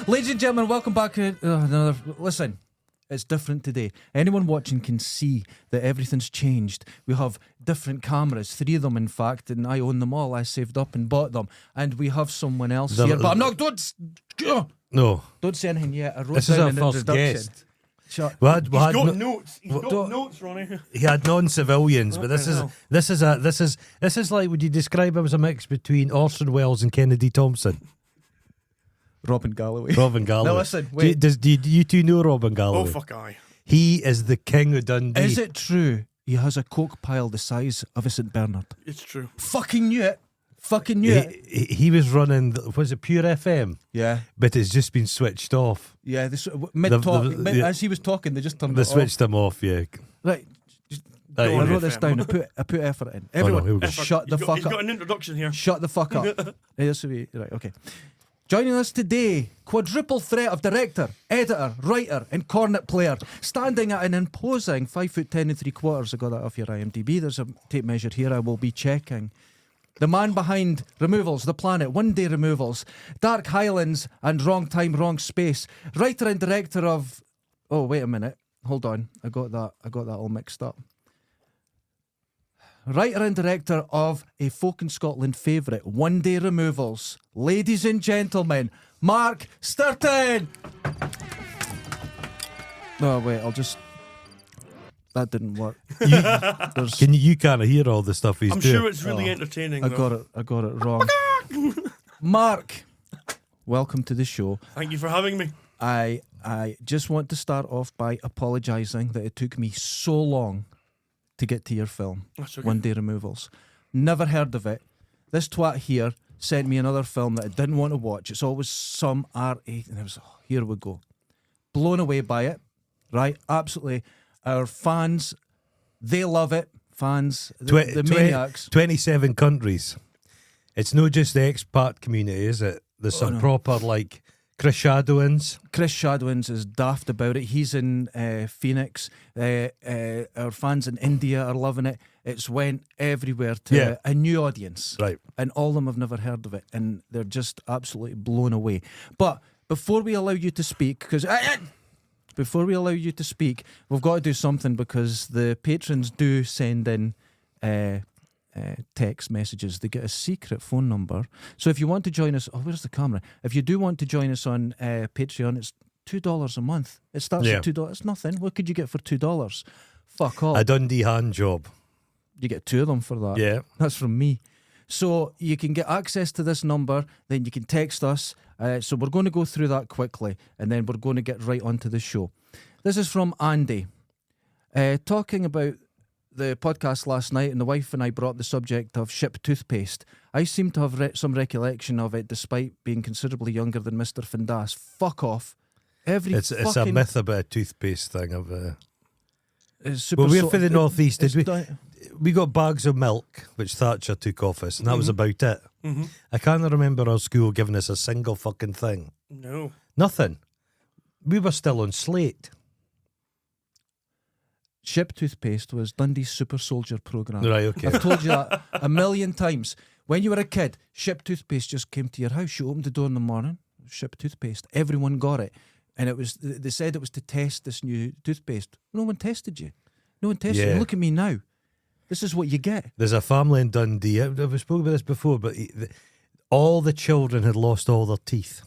Ladies and gentlemen, welcome back to another. Listen, it's different today. Anyone watching can see that everything's changed. We have different cameras, 3 of them in fact, and I own them all. I saved up and bought them. And we have someone else here, but I'm not. Don't say anything yet. I wrote this is down our an first introduction. guest. Shut. He's got notes, Ronnie. He had non-civilians, but this is like, would you describe him as a mix between Orson Welles and Kennedy Thompson? Robin Galloway. Now listen, wait. Do you two know Robin Galloway? Oh, fuck aye. He is the king of Dundee. Is it true he has a coke pile the size of a St Bernard? It's true. Fucking knew it. He was running, was it Pure FM? Yeah. But it's just been switched off. Yeah, this mid-talk, as he was talking, they just turned it off. They switched him off, yeah. Right. I wrote this down. I put effort in. Everyone, shut the fuck up. He's got an introduction here. Shut the fuck up. Right, okay. Joining us today, quadruple threat of director, editor, writer and cornet player, standing at an imposing 5'10" and 3/4. I got that off your IMDb. There's a tape measure here I will be checking. The man behind Removals, The Planet, One Day Removals, Dark Highlands and Wrong Time, Wrong Space. Writer and director of... Oh, wait a minute. Hold on. I got that all mixed up. Writer and director of a folk in Scotland favourite, One Day Removals. Ladies and gentlemen, Mark Stirton! Oh, wait, that didn't work. You can't hear all the stuff he's I'm doing. sure it's really entertaining. I got it wrong. Mark, welcome to the show. Thank you for having me. I just want to start off by apologising that it took me so long to get to your film. That's okay. One Day Removals. Never heard of it. This twat here sent me another film that I didn't want to watch. It's always some R8, and I was, here we go. Blown away by it, right? Absolutely. Our fans, they love it. Fans, the maniacs. 27 countries. It's not just the expat community, is it? There's some proper, like, Chris Shadowins is daft about it. He's in Phoenix. Our fans in India are loving it. It's went everywhere to a new audience. Right. And all of them have never heard of it. And they're just absolutely blown away. But before we allow you to speak, we've got to do something, because the patrons do send in text messages. They get a secret phone number. So if you want to join us, where's the camera? If you do want to join us on Patreon, it's $2 a month. It starts at $2. It's nothing. What could you get for $2? Fuck all. A Dundee hand job. You get 2 of them for that. Yeah. That's from me. So you can get access to this number, then you can text us. So we're going to go through that quickly, and then we're going to get right onto the show. This is from Andy. Talking about the podcast last night, and the wife and I brought up the subject of ship toothpaste. I seem to have some recollection of it, despite being considerably younger than Mr. Findas. Fuck off. It's a myth about a toothpaste thing. We're for the northeast. We got bags of milk, which Thatcher took office, and that was about it. Mm-hmm. I can't remember our school giving us a single fucking thing. No. Nothing. We were still on slate. Ship toothpaste was Dundee's super soldier programme. Right, okay. I've told you that a million times. When you were a kid, ship toothpaste just came to your house. You opened the door in the morning, ship toothpaste. Everyone got it. And they said it was to test this new toothpaste. No one tested you. No one tested you. Look at me now. This is what you get. There's a family in Dundee. I've spoken about this before, but all the children had lost all their teeth.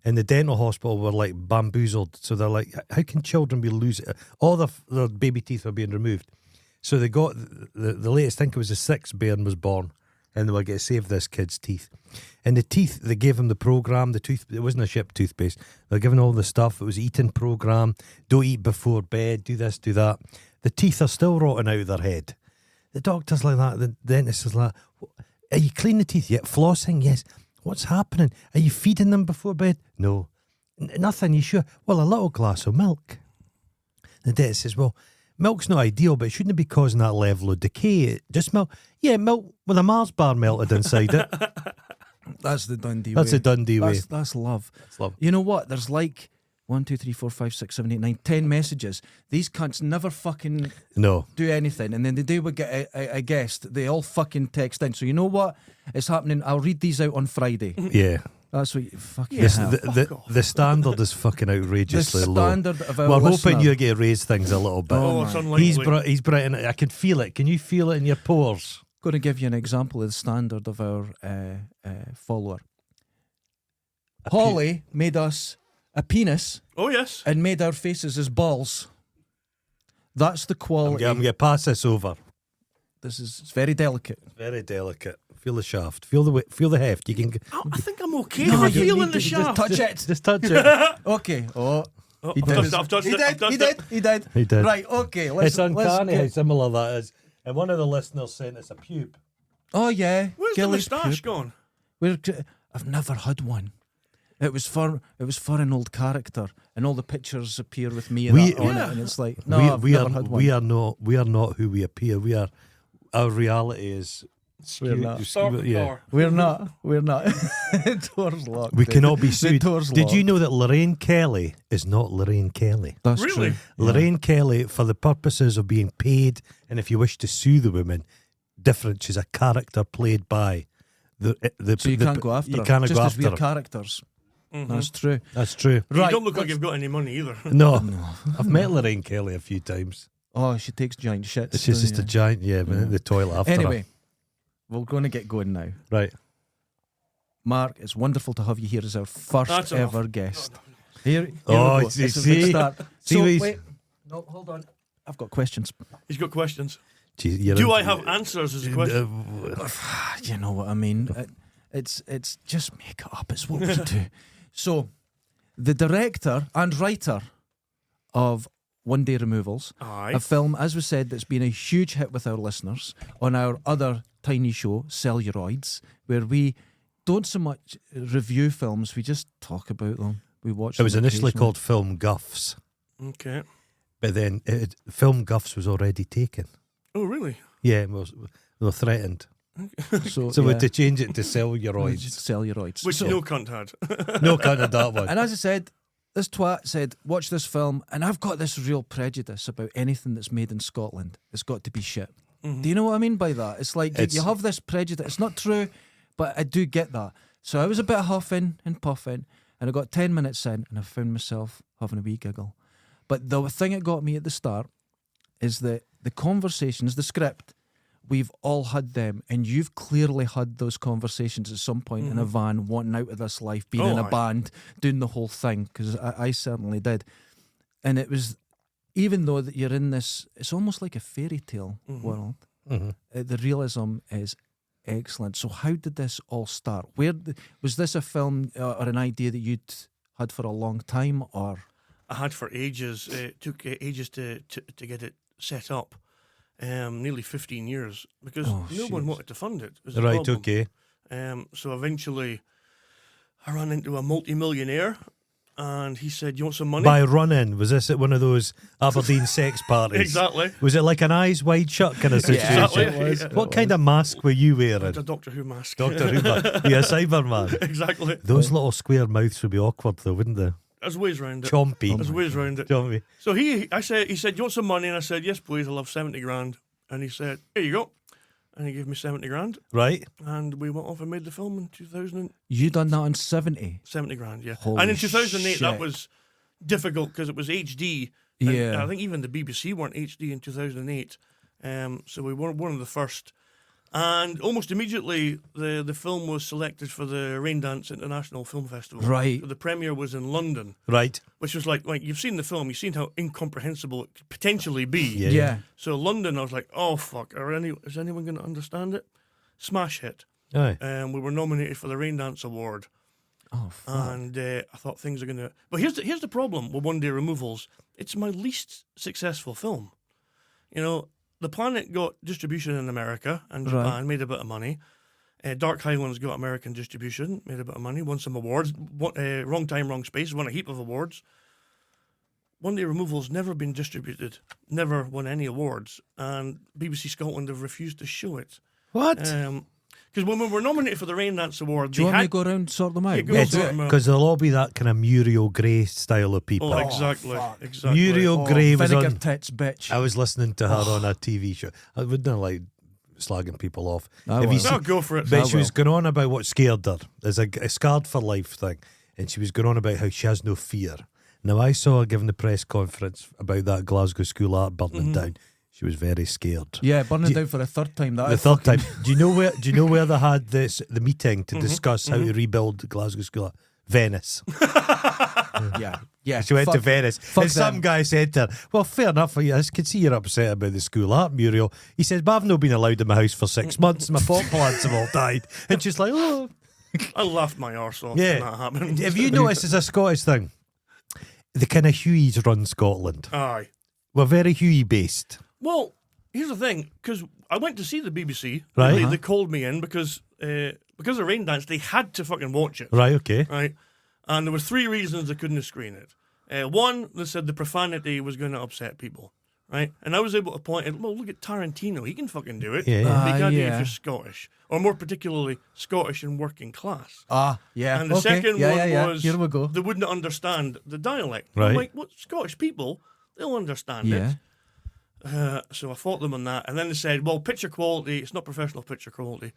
In the dental hospital were like bamboozled. So they're like, how can children be losing? All their baby teeth were being removed. So they got the latest, I think it was the 6th bairn was born, and they were going to save this kid's teeth. And the teeth, they gave him the program, it wasn't a ship toothpaste. They're giving all the stuff. It was eating program. Don't eat before bed. Do this, do that. The teeth are still rotting out of their head. The doctor's like that. The dentist is like, are you cleaning the teeth yet? Flossing? Yes. What's happening? Are you feeding them before bed? No. Nothing, you sure? Well, a little glass of milk. The dentist says, well, milk's not ideal, but it shouldn't be causing that level of decay. Just milk. Yeah, milk with a Mars bar melted inside it. That's the Dundee way. That's the Dundee way. That's love. That's love. You know what? There's like 1, 2, 3, 4, 5, 6, 7, 8, 9, 10 messages. These cunts never fucking do anything. And then the day we get a guest, they all fucking text in. So you know what is happening? I'll read these out on Friday. Yeah. That's what you fucking Yeah. have. The standard is fucking The outrageously low. standard of our We're listener. hoping you get to raise things a little bit. Oh, Oh, it's man. unlikely. He's bright. I can feel it. Can you feel it in your pores? Going to give you an example of the standard of our follower. Holly made us a penis Oh, yes. and made our faces as balls. That's the I'm quality. going to pass this over. It's very delicate. Very delicate. Feel the shaft. Feel the heft. You can I think I'm okay. No, I'm you feeling need the to shaft. Just touch it. just touch it. Okay. Oh, Oh, he I've did. touched it. I've touched He it. did. I've touched He it. did. He did. He did. Right. Okay. It's Let's uncanny how get- similar that is. And one of the listeners sent us a pube. Oh yeah. Where's Gilly's the moustache pube. gone? I've never had one. It was for an old character, and all the pictures appear with me on We- it, and it's like no, I've we never are had one. we are not who we appear. Our reality is We're not. yeah. We're not. Doors locked. We cannot be The sued. door's Did you locked. know that Lorraine Kelly is not Lorraine Kelly? That's Really? true. Lorraine Kelly, for the purposes of being paid, and if you wish to sue the woman, different. She's a character played by the. So you can't go after You her. can't Just go as after we're her. characters. Mm-hmm. That's true. That's true. You Right. don't look like let's- you've got any money either. No, I've met Lorraine Kelly a few times. Oh, she takes giant shits. She's just a giant, Yeah. the toilet after Anyway, we're going to get going now. her. Right. Mark, it's wonderful to have you here as our first That's enough. ever guest. Here Oh, we go. see- It's a big see? start. See So, what he's- wait. No, hold on. I've got questions. He's got questions. Jeez, you're Do in- I have answers? Is the question. You know what I mean? It's just make it up. It's what we do. So, the director and writer of One Day Removals, Aye. a film, as we said, that's been a huge hit with our listeners on our other tiny show, Celluloids, where we don't so much review films, we just talk about them. We watch It them was initially occasionally. called Film Guffs, Okay. but then Film Guffs was already taken. Oh, really? Yeah, we were threatened. So, So we yeah, had to change it to just celluloids. Celluloids. Which So- no cunt had. No kind of that one. And as I said, this twat said, watch this film, and I've got this real prejudice about anything that's made in Scotland. It's got to be shit. Mhm. Do you know what I mean by that? It's like It's- you have this prejudice. It's not true, but I do get that. So I was a bit huffing and puffing, and I got 10 minutes in, and I found myself having a wee giggle. But the thing that got me at the start is that the conversations, the script, we've all had them, and you've clearly had those conversations at some point in a van, wanting out of this life, being Oh, in a aye. band, doing the whole thing, because I certainly did. And it was, even though that you're in this, it's almost like a fairy tale world. Mhm. The realism is excellent. So how did this all start? Was this a film or an idea that you'd had for a long time, or? I had for ages. It took ages to get it set up. Nearly 15 years because Oh, no one jeez. wanted to fund it. Was the Right, problem. okay. So eventually, I ran into a multi-millionaire, and he said, "You want some money?" By run-in, was this at one of those Aberdeen sex parties? Exactly. Was it like an eyes wide shut kind of situation? exactly. it was. What kind of mask were you wearing? It's a Doctor Who mask. Doctor Who, yeah, Cyberman. Exactly. Those little square mouths would be awkward though, wouldn't they? There's ways round it. Chompy. There's ways round it. Chompy. So he said, "You want some money?" And I said, "Yes, please. I'll have 70 grand." And he said, "Here you go." And he gave me 70 grand, Right? and we went off and made the film in 2000. You done that on 70? 70 grand, yeah. Holy and in 2008, shit. that was difficult because it was HD. and Yeah. I think even the BBC weren't HD in 2008. So we were one of the first. And almost immediately, the film was selected for the Raindance International Film Festival. Right. So the premiere was in London, Right. which was like you've seen the film, you've seen how incomprehensible it could potentially be. Yeah. Yeah. So London, I was like, oh fuck, is anyone going to understand it? Smash hit. Aye. We were nominated for the Raindance Award. Oh, fuck. And I thought things are going to... But here's the problem with One Day Removals. It's my least successful film. You know, The Planet got distribution in America and Right. Japan, made a bit of money. Dark Highlands got American distribution, made a bit of money, won some awards. Wrong Time, Wrong Space, won a heap of awards. One Day Removals never been distributed, never won any awards. And BBC Scotland have refused to show it. What? Because when we were nominated for the Raindance Award, Do you they want me had... to go around and sort them out? Yeah, go We'll on, do sort it. them out. Because there'll all be that kind of Muriel Gray style of people. Oh, exactly. fuck. Exactly. Muriel Oh, Gray was vinegar on. tits, bitch. I was listening to her on a TV show. I wouldn't have like slagging people off. I Have you will. seen- I'll go for it. But I she was will. going on about what scared her. There's a scarred for life thing, and she was going on about how she has no fear. Now I saw her giving the press conference about that Glasgow School art burning down. She was very scared. Yeah, burning Do- down for a third time. That The is third fucking- time. Do you know where they had the meeting to discuss how to rebuild Glasgow School art? Venice. Yeah. She went to fuck- Venice. fuck And some them. guy said to her, well, fair enough. I can see you're upset about the school art mural. He says, but I've not been allowed in my house for 6 months. My pot plants have all died. And she's like, oh. I laughed my arse off Yeah. when that happened. Have you noticed it's a Scottish thing? The kind of Hueys run Scotland. Aye. We're very Huey based. Well, here's the thing, because I went to see the BBC. Right. They called me in because of Rain Dance, they had to fucking watch it. Right, okay. Right. And there were 3 reasons they couldn't screen it. One, they said the profanity was going to upset people. Right. And I was able to point out, well, look at Tarantino. He can fucking do it. Yeah. They can't do it if yeah. you're Scottish. Or more particularly, Scottish and working class. Yeah. And the okay. second yeah, one yeah, yeah. was Here we go. they wouldn't understand the dialect. Right. I'm like, what? Scottish people, they'll understand Yeah. it. So I fought them on that. And then they said, well, picture quality, it's not professional picture quality.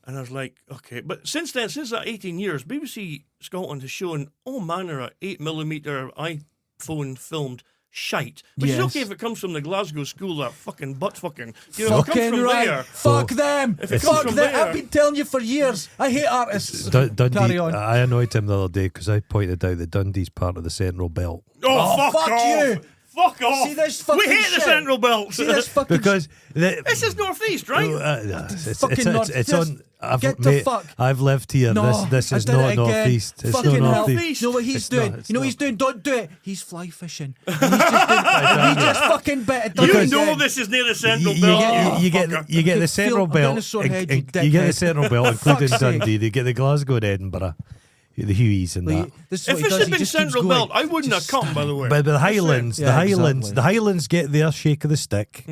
And I was like, okay. But since then, since that 18 years, BBC Scotland has shown all manner of 8mm iPhone filmed shite. Which is Yes. okay if it comes from the Glasgow school, that fucking butt fucking. You know, if it Fucking comes from right. there. Fuck them. If it comes Fuck from them. there- I've been telling you for years. I hate artists. Dundee, Carry on. I annoyed him the other day because I pointed out that Dundee's part of the Central Belt. Oh, fuck off. you. Fuck off. See this fucking we hate shit? the Central Belt. See this fucking Because This is northeast, right? Fucking north- it's just on. I've, get the mate, fuck- I've lived here. No, this I is did not it again. northeast. It's Fucking not hell. northeast. You know what he's It's doing? not, it's You know what not. he's doing? Don't do it. He's fly fishing. And he's just doing, and he just fucking bet it You down know again. this is near the Central You Belt. get, you get, fucker. you get the could Central feel a Belt. dinosaur head, you you get the dickhead. Central Belt, including Fuck's sake. Dundee. You get the Glasgow and Edinburgh, the Hueys and Like, that. this is If what he this does. had He been just keeps Central going. Belt, I wouldn't have Just come, by the way. But the Just saying. Highlands, Yeah, the exactly. Highlands get their shake of the stick,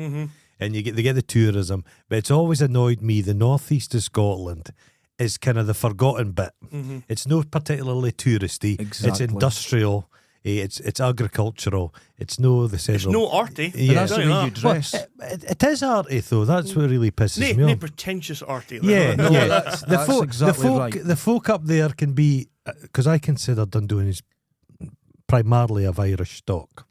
and they get the tourism. But it's always annoyed me. The northeast of Scotland is kind of the forgotten bit. It's not particularly touristy. It's Exactly. industrial. It's agricultural. It's no the It's central. no arty. Yeah. And that's the Tell you way you that. dress. It is arty though. That's what really pisses me Nay off. pretentious arty. Yeah, No, yeah. that's exactly right. The folk up there can be because I consider Dundee is primarily of Irish stock.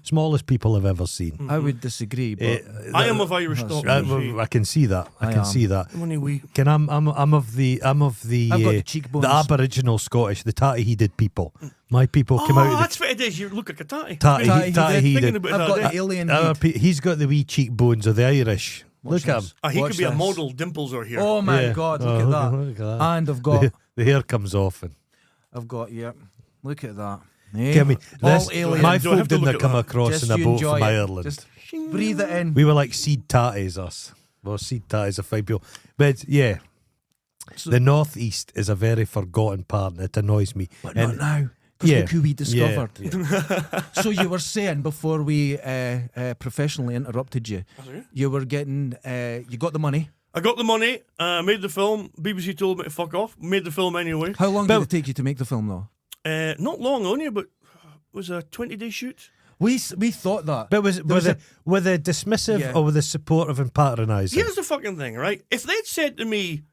Smallest people I've ever seen. I would disagree, but I am of Irish That's stock. right. you see. I can see that. I I can am. see that. Money wee. Can I'm of the I've got the the cheekbones. Aboriginal Scottish, the tatty-headed people. My people came out Oh, of that's what it is. You look like a tatty. the Tatty-headed. Thinking tatty-headed. about I've that got day. the alien Our head. He's got the wee cheekbones of the Irish. Watch Look at this. him. He Watch could be a this. model. Dimples are here. Oh my Yeah. God! Oh, Look at that. look at that. And I've got, The hair comes off and yeah. Look at that. Eh? give me All this. alien. My Do I have folk to didn't look at come that? across Just in a you boat enjoy from it. Ireland. Just breathe it in. We were like seed tatties, us. Well, seed tatties are fine people. But yeah, So- the northeast is a very forgotten part and it annoys me. But And not now. Because yeah, look who we discovered. yeah. So you were saying before we professionally interrupted you, Okay. you were getting, you got the money. I got the money. Made the film. BBC told me to fuck off. Made the film anyway. How long But- did it take you to make the film, though? Not long, only, but it was a 20-day shoot. We thought that. But There was were they dismissive Yeah. or were they supportive and patronising? Here's the fucking thing, right? If they'd said to me,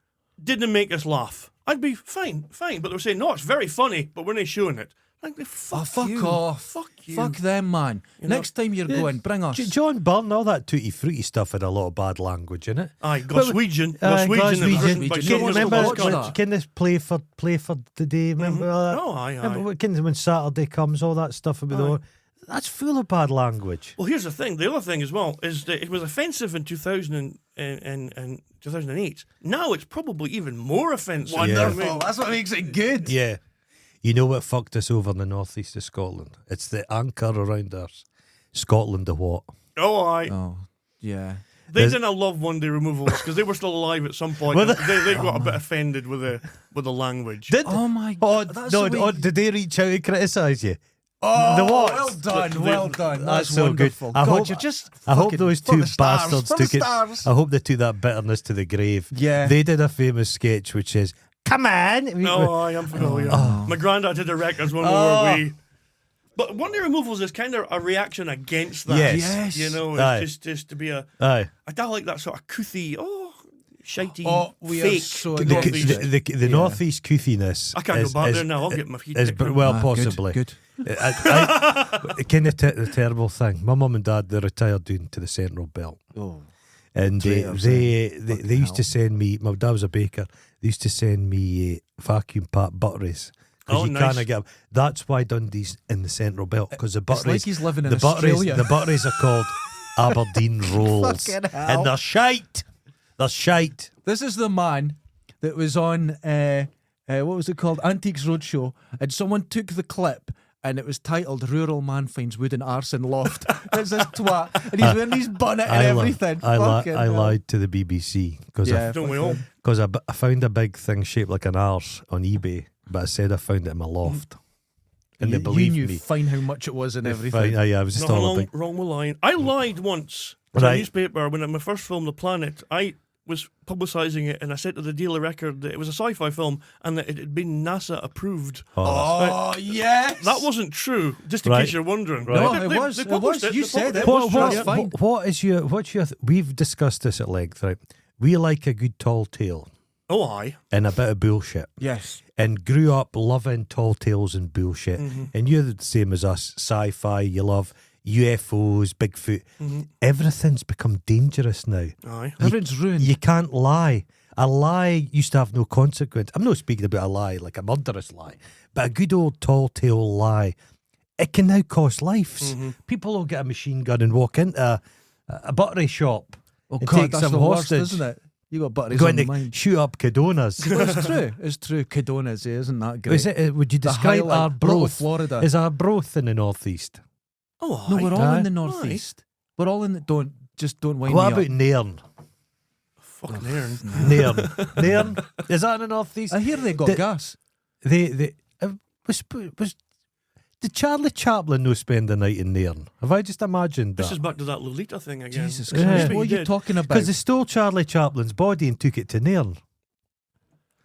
didn't make us laugh, I'd be fine. But they were saying, no, it's very funny, but we're not showing it. Like, fuck fuck you. off. Fuck you. Fuck them, man. You know- Next time you're going, bring us. John Byrne, all that tutti frutti stuff had a lot of bad language in it. Aye, Glaswegian. Aye, Glaswegian. and Glaswegian. written by Can- someone Remember, else. watch that. can this play for the day? Remember all that? Oh, aye. Remember when Saturday comes, all that stuff about the that's full of bad language. Well, here's the thing. The other thing as well is that it was offensive in 2000 and 2008. Now it's probably even more offensive. Wonderful. That's what makes it good. Yeah. You know what fucked us over in the northeast of Scotland? It's the anchor around us. Scotland the what? Oh, aye. Oh, yeah. They didn't love one day removals because they were still alive at some point. Were and they? they got a bit offended with the language. Did Oh my oh, God. no, did they reach out and criticise you? Oh, The what? well done, well done. That's That's so wonderful. good. I God, hope- you're just. I hope fucking those for two the stars, bastards for the took it. stars. I hope they took that bitterness to the grave. Yeah. They did a famous sketch which is, come on. Oh, I am familiar. My granddad did a records one Oh. where we. But one day removals is kind of a reaction against that. Yes. You know, Aye. it's just to be a. Aye. I don't like that sort of coothy, shitey, we fake. are so The, northeast. the northeast coothiness. I can't go back there now. I'll get my feet. Is, kicked in. well, Ah, possibly. Good. Kind of the terrible thing. My mum and dad, they retired down to the Central Belt. Oh. And Traitors, they used to hell. send me. My dad was a baker. They used to send me vacuum packed butteries because Oh, you nice. can't get them. That's why Dundee's in the Central Belt, because the It's like butteries, he's living in the Australia. butteries are called Aberdeen rolls, Fucking hell. and they're shite. They're shite. This is the man that was on what was it called? Antiques Roadshow, and someone took the clip and it was titled "Rural Man Finds Wooden Arse in Loft." It's this twat, and he's wearing his bonnet and everything. I Fucking hell. lied to the BBC because Yeah, Don't we all? I found a big thing shaped like an arse on eBay, but I said I found it in my loft, and they You believed knew me. fine how much it was and They everything. found- I was just Not all a wrong, big. wrong with lying. I lied once to a Right. newspaper when my first film, The Planet. I was publicising it, and I said to the dealer record that it was a sci-fi film and that it had been NASA approved. Oh yes, That wasn't true, just in Right. case you're wondering. Right. No, They- it they- was. they It published was. You They said published it. was true, That's yeah. fine. What's your? We've discussed this at length, right? We like a good tall tale Oh, aye. and a bit of bullshit, yes. and grew up loving tall tales and bullshit. And you're the same as us, sci-fi. You love UFOs, Bigfoot. Everything's become dangerous now. Aye. Everything's ruined. You can't lie. A lie used to have no consequence. I'm not speaking about a lie like a murderous lie, but a good old tall tale lie. It can now cost lives. People will get a machine gun and walk into a buttery shop Oh and God, take that's some the worst, hostage. isn't it? You got butteries Go on in the to mind. shoot up Cadonas. Well, it's true. It's true. Cadonas, isn't that great? Is it? Would you The describe highlight, our Little broth? Florida. Is our broth in the northeast? Oh, No, aye. we're all Aye. in the northeast. We're all in the. Don't wind What me about up. Nairn? Fucking Aaron. Nairn. Is that in the northeast? I hear they got The- gas. They was did Charlie Chaplin no spend the night in Nairn? Have I just imagined This that? is back to that Lolita thing again. Jesus Yeah. Christ! But What are he you did. talking about? Because they stole Charlie Chaplin's body and took it to Nairn.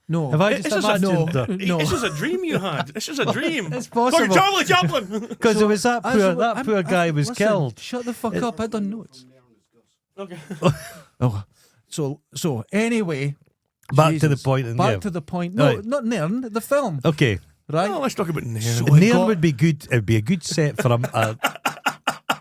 No, Have I It's just just a- imagined no. that? No. This is a dream you had. This is a dream. It's Fucking possible. Charlie Chaplin. Because So, it was that I'm- poor guy was listen, killed. Shut the fuck up! I done notes. Okay. Oh, so anyway, Back to the Jesus. point. And, Back yeah. to the point. No, Right. not Nairn. The film, Okay. right? Oh, let's talk about Nairn. So- we Nairn got- would be good. It'd be a good set for a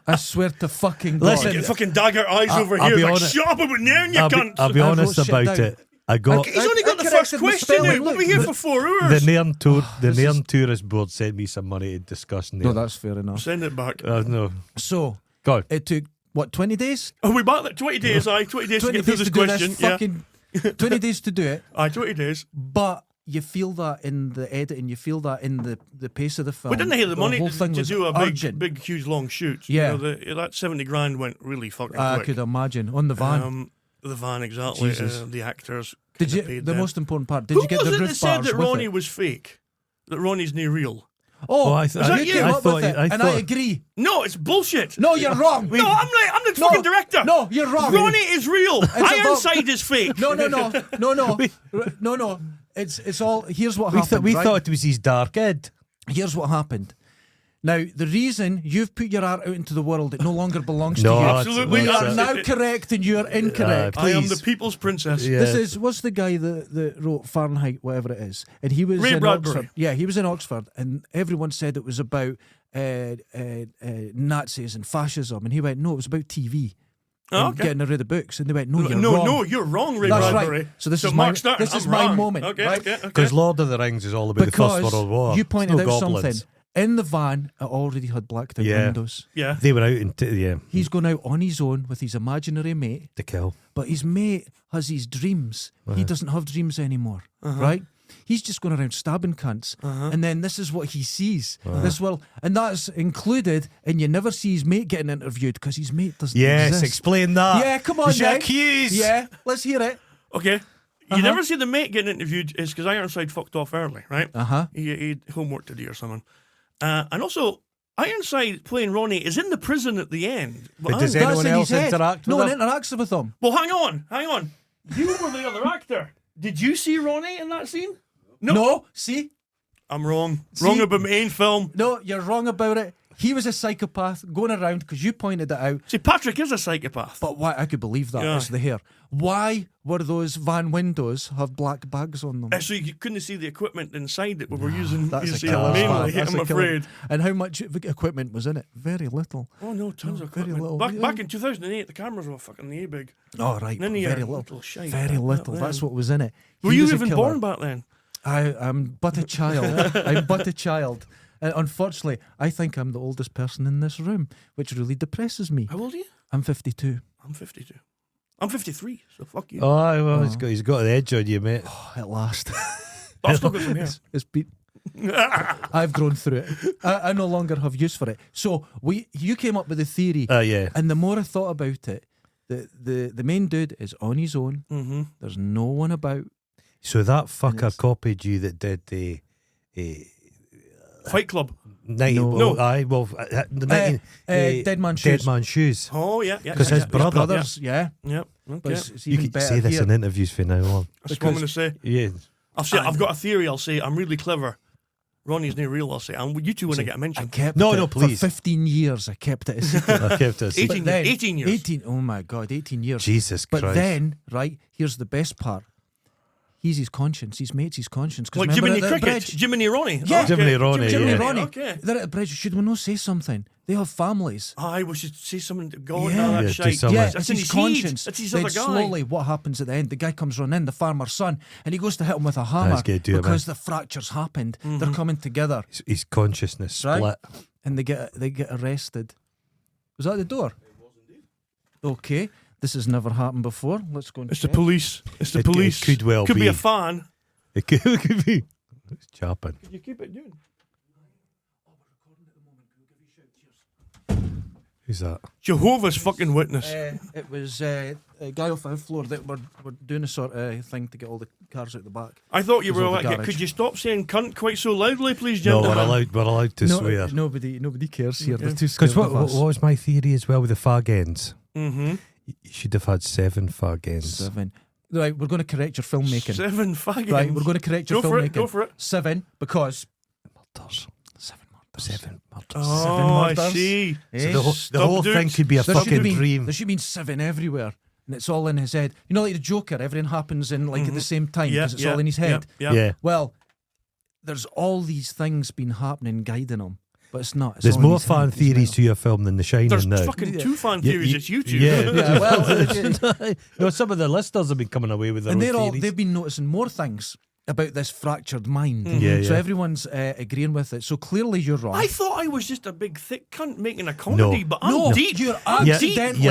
I swear to fucking God. Listen, Get fucking dagger eyes over I'll here. be Like, honest- shut up about Nairn, you cunt. I'll be I honest wrote shit about down. it. I got He's only got I the first corrected my question spelling. out. We'll be Look, here the- for 4 the hours. Nairn tour. The this is- Nairn tourist board sent me some money to discuss Nairn. No, that's fair enough. Send it back. No. So Go on. it took what 20 days? Are we back there? 20 days, aye. 20 days to 20 get through days this to do question. this Yeah. fucking 20 days to do it. Aye, 20 days. But you feel that in the editing, you feel that in the pace of the film. We didn't have the money whole thing to was do a urgent. big, huge, long shoot. Yeah. You know, that 70 grand went really fucking I quick. could imagine on the van. The van, exactly. Jesus. The actors. Did kinda you? paid The them. most important part. Did Who you get was the it roof that said bars that with Ronnie it? was fake? That Ronnie's near real? Oh, I Was that you you? came I up with it, and I agree. No, it's bullshit. No, you're wrong. No, I'm the No, fucking director. No, you're wrong. Ronnie is real. about- Ironside is fake. No. It's all. Here's what We happened. we right? thought it was his dark Ed. Here's what happened. Now, the reason you've put your art out into the world, it no longer belongs No, to you. that's- Absolutely. We that's are it. now correct and you're incorrect. I am the please. people's princess. Yeah. This is what's the guy that wrote Fahrenheit, whatever it is, and he was Ray in Bradbury. Oxford. Yeah, he was in Oxford, and everyone said it was about Nazis and fascism, and he went, "No, it was about TV Oh, and okay. getting rid of books." And they went, "No, you're No, wrong." no, you're wrong, Ray That's Bradbury. right. So this is Mark my Stirton, this is I'm my wrong. moment, Okay, right? okay, okay. Because Lord of the Rings is all about the First Because World War. you It's pointed no out goblins. something in the van. It already had blacked out Yeah. windows. Yeah. They were out into He's gone out on his own with his imaginary mate. to kill. But his mate has his dreams. Uh-huh. He doesn't have dreams anymore, right? He's just going around stabbing cunts. And then this is what he sees. This will, and that's included, and you never see his mate getting interviewed because his mate doesn't Yes, exist. explain that. Yeah, come on, Jacques Nick. Hughes. Yeah, let's hear it. Okay. You never see the mate getting interviewed is because Ironside fucked off early, right? Uh-huh. He had homework to do or something. And also, Ironside playing Ronnie is in the prison at the end. But But does hang- anyone in else his head. interact with No one him? interacts with him. well, hang on. You were the other actor. Did you see Ronnie in that scene? No. No, see? I'm wrong. See? Wrong about my own film. No, you're wrong about it. He was a psychopath going around because you pointed it out. See, Patrick is a psychopath. But why? I could believe that. Yeah. It's the hair. Why were those van windows have black bags on them? So you couldn't see the equipment inside that we were using. That's you a see, killer. mainly, That's I'm a killer. afraid. And how much equipment was in it? Very little. Oh no, tons of very equipment. little, Back, yeah. back in 2008, the cameras were fucking the big. Oh right, None of very your little. shite Very back little. then. That's what was in it. Were He you was a even killer. born back then? I'm but a child. I'm but a child. And unfortunately, I think I'm the oldest person in this room, which really depresses me. How old are you? I'm 52. I'm 52. I'm 53, so fuck you. Oh, well, he's got the edge on you, mate. Oh, at last. But I've still got some hair. It's been. I've grown through it. I no longer have use for it. So you came up with a theory, Yeah. and the more I thought about it, the main dude is on his own. Mm-hmm. There's no one about. So that fucker Yes. copied you that did the Fight Club. 90. No. Well, aye, well, the 19, Dead Man Shoes. Dead Man Shoes. Oh yeah, yeah. 'Cause yeah, his yeah. brother- brothers, yeah. Yeah. But Okay. it's You even can better say this here. in interviews from now on. That's what I'm going to say. Yeah. I've got a theory. I'll say I'm really clever. Ronnie's not real. I'll say. And you two want to get a I mention. kept No, it no, please. For 15 years, I kept it a secret. I kept it. 18 But then- 18 years. 18. Oh my God, 18 years. Jesus But Christ. then, right, here's the best part. He's his conscience. His mate's his conscience. 'Cause Like remember Jiminy at the Cricket, bridge- Jiminy Ronnie. Yeah. Jiminy Ronnie, Jiminy yeah. Ronnie. Okay. They're at the bridge. Should we not say something? They have families. Aye, we should say something to God. Yeah. Yeah, Yeah, that's do shite. something. Yeah, That's it's in his his head. conscience. That's his Then other guy. slowly, what happens at the end? The guy comes running in, the farmer's son, and he goes to hit him with a hammer Nice guy, do it, because the fracture's happened. They're coming together, His consciousness Right. split. and they get arrested. Was that the door? Okay, this has never happened before. Let's go and It's the check. police. It's the It police. could well be be. a fan. It could be. It's chopping. Could you keep it doing? Who's that? Jehovah's fucking Witness. It was a guy off our floor that were doing a sort of thing to get all the cars out the back. I thought you It was were over the like, could could you you stop saying cunt quite so loudly, please, No, gentlemen? we're allowed to swear. Nobody cares here. They're too scared Because what of us. was my theory as well with the fag ends? Mm-hmm. You should have had 7 fag ends. 7. Right, we're going to correct your filmmaking. 7 faggots. Right, we're going to correct your Go for filmmaking. it, go for it. 7 because Murders. 7 murders. 7 murders. Oh, I murders. see. Eh? The Stop, whole dude. thing could be a There should fucking be- dream. There should be 7 everywhere, and it's all in his head. You know, like the Joker, everything happens in like at the same time because it's all in his head. Yeah. Yeah. Well, there's all these things been happening, guiding him, but it's not. It's There's all in more his head fan as theories well. to your film than The Shining There's now. fucking 2 fan theories. It's you two. Yeah. Yeah, well, no, some of the listeners have been coming away with their and own theories. they've been noticing more things about this fractured mind. Yeah, So yeah. everyone's agreeing with it. So clearly you're wrong. I thought I was just a big thick cunt making a comedy, but I'm No, deep. you're I'm You're- deep. accidentally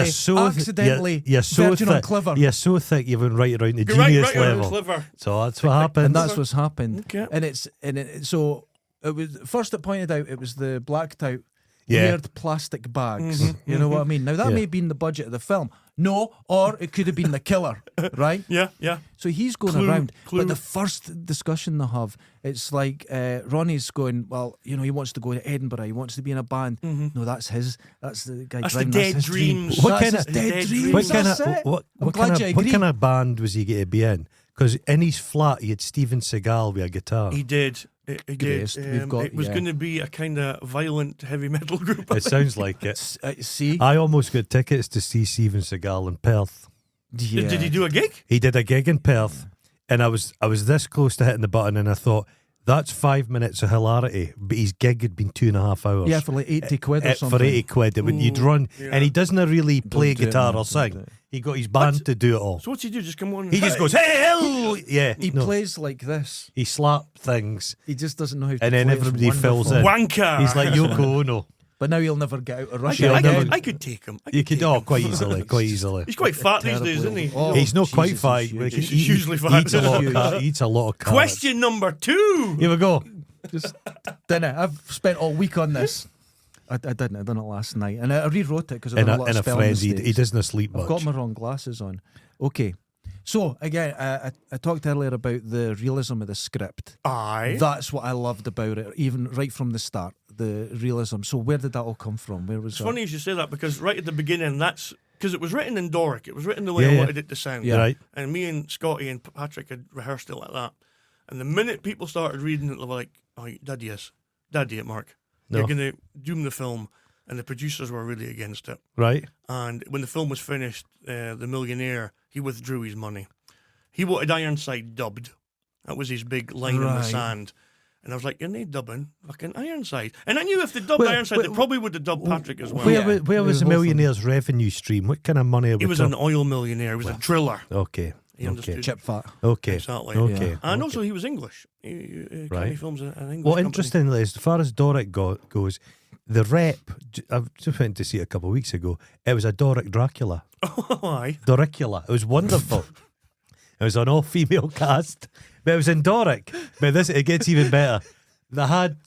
you're so verging on thick. clever. You're so thick you've been right around the You're right, genius right, right, level. clever. So that's what happened. and that's what's happened. Okay. And so it was first. It pointed out it was the blacked out Yeah. weird plastic bags. You know what I mean? Now that Yeah. may have been the budget of the film. No, or it could have been the killer, right? Yeah, yeah. So he's going Clue, around. clue. But the first discussion they have, it's like Ronnie's going, well, you know, he wants to go to Edinburgh. He wants to be in a band. No, that's his. That's the guy That's the driving. dead his dream. dreams. What That's kind his of- dead dead dreams? dreams. What kind That's of it. what I'm glad you what agree. kind of band was he going to be in? Because in his flat he had Steven Seagal with a guitar. He did. He did. Greatest. We've got- It was yeah. going to be a kind of violent heavy metal group. It sounds like it. See, I almost got tickets to see Steven Seagal in Perth. yeah. Did he do a gig? He did a gig in Perth, and I was this close to hitting the button, and I thought that's 5 minutes of hilarity, but his gig had been 2.5 hours. Yeah, for like 80 quid or something. For 80 quid, when you'd run, yeah. and he doesn't really play do it, guitar man, or don't sing. do it. He got his band to do it all. So what's he do? Just come on. He just goes, "Hey, hell!" Yeah, He no. plays like this. He slapped things, He just doesn't know how to and then play. It's everybody fills in. wonderful. wanker. He's like Yoko Ono. But now he'll never get out of I Russia could, again. I could take him. You could, quite easily, quite easily. He's quite fat these days, isn't he? Oh, He's not quite Jesus, fat. he's but huge. he He's usually fat. Eats a lot Huge. of eats a lot of carrots. Question number 2. Here we go. Just dinner. I've spent all week on this. I didn't. I done it last night, and I rewrote it because I In done a a, lot in of a spelling frenzy, mistakes. he doesn't sleep much. I've got my wrong glasses on. Okay, so again, I talked earlier about the realism of the script. Aye. That's what I loved about it, even right from the start. The realism. So where did that all come from? Where was It's that? funny you should say that because right at the beginning, that's because it was written in Doric. It was written the way I Yeah. wanted it to sound. Yeah. Right. And me and Scotty and Patrick had rehearsed it like that. And the minute people started reading it, they were like, "Oh, Daddy it, Mark. No. You're going to doom the film. And the producers were really against it. Right. And when the film was finished, the millionaire, he withdrew his money. He wanted Ironside dubbed. That was his big line in the Right. sand. And I was like, you're not dubbing fucking Ironside. And I knew if they dubbed Well, Ironside, they well, probably would have dubbed Patrick as well. Where, Yeah. where was the The whole millionaire's revenue stream? What kind of money are we He was talking? an oil millionaire. He was a driller. Okay. He Okay. understood. Chip fat. Okay. Exactly. Okay. Yeah. And okay. also, he was English. He Right. films an English Well, company. interestingly, as far as Doric goes, the rep, I've just went to see it a couple of weeks ago, it was a Doric Dracula. Oh, aye. Doricula. It was wonderful. It was an all-female cast, but it was in Doric. But it gets even better. They had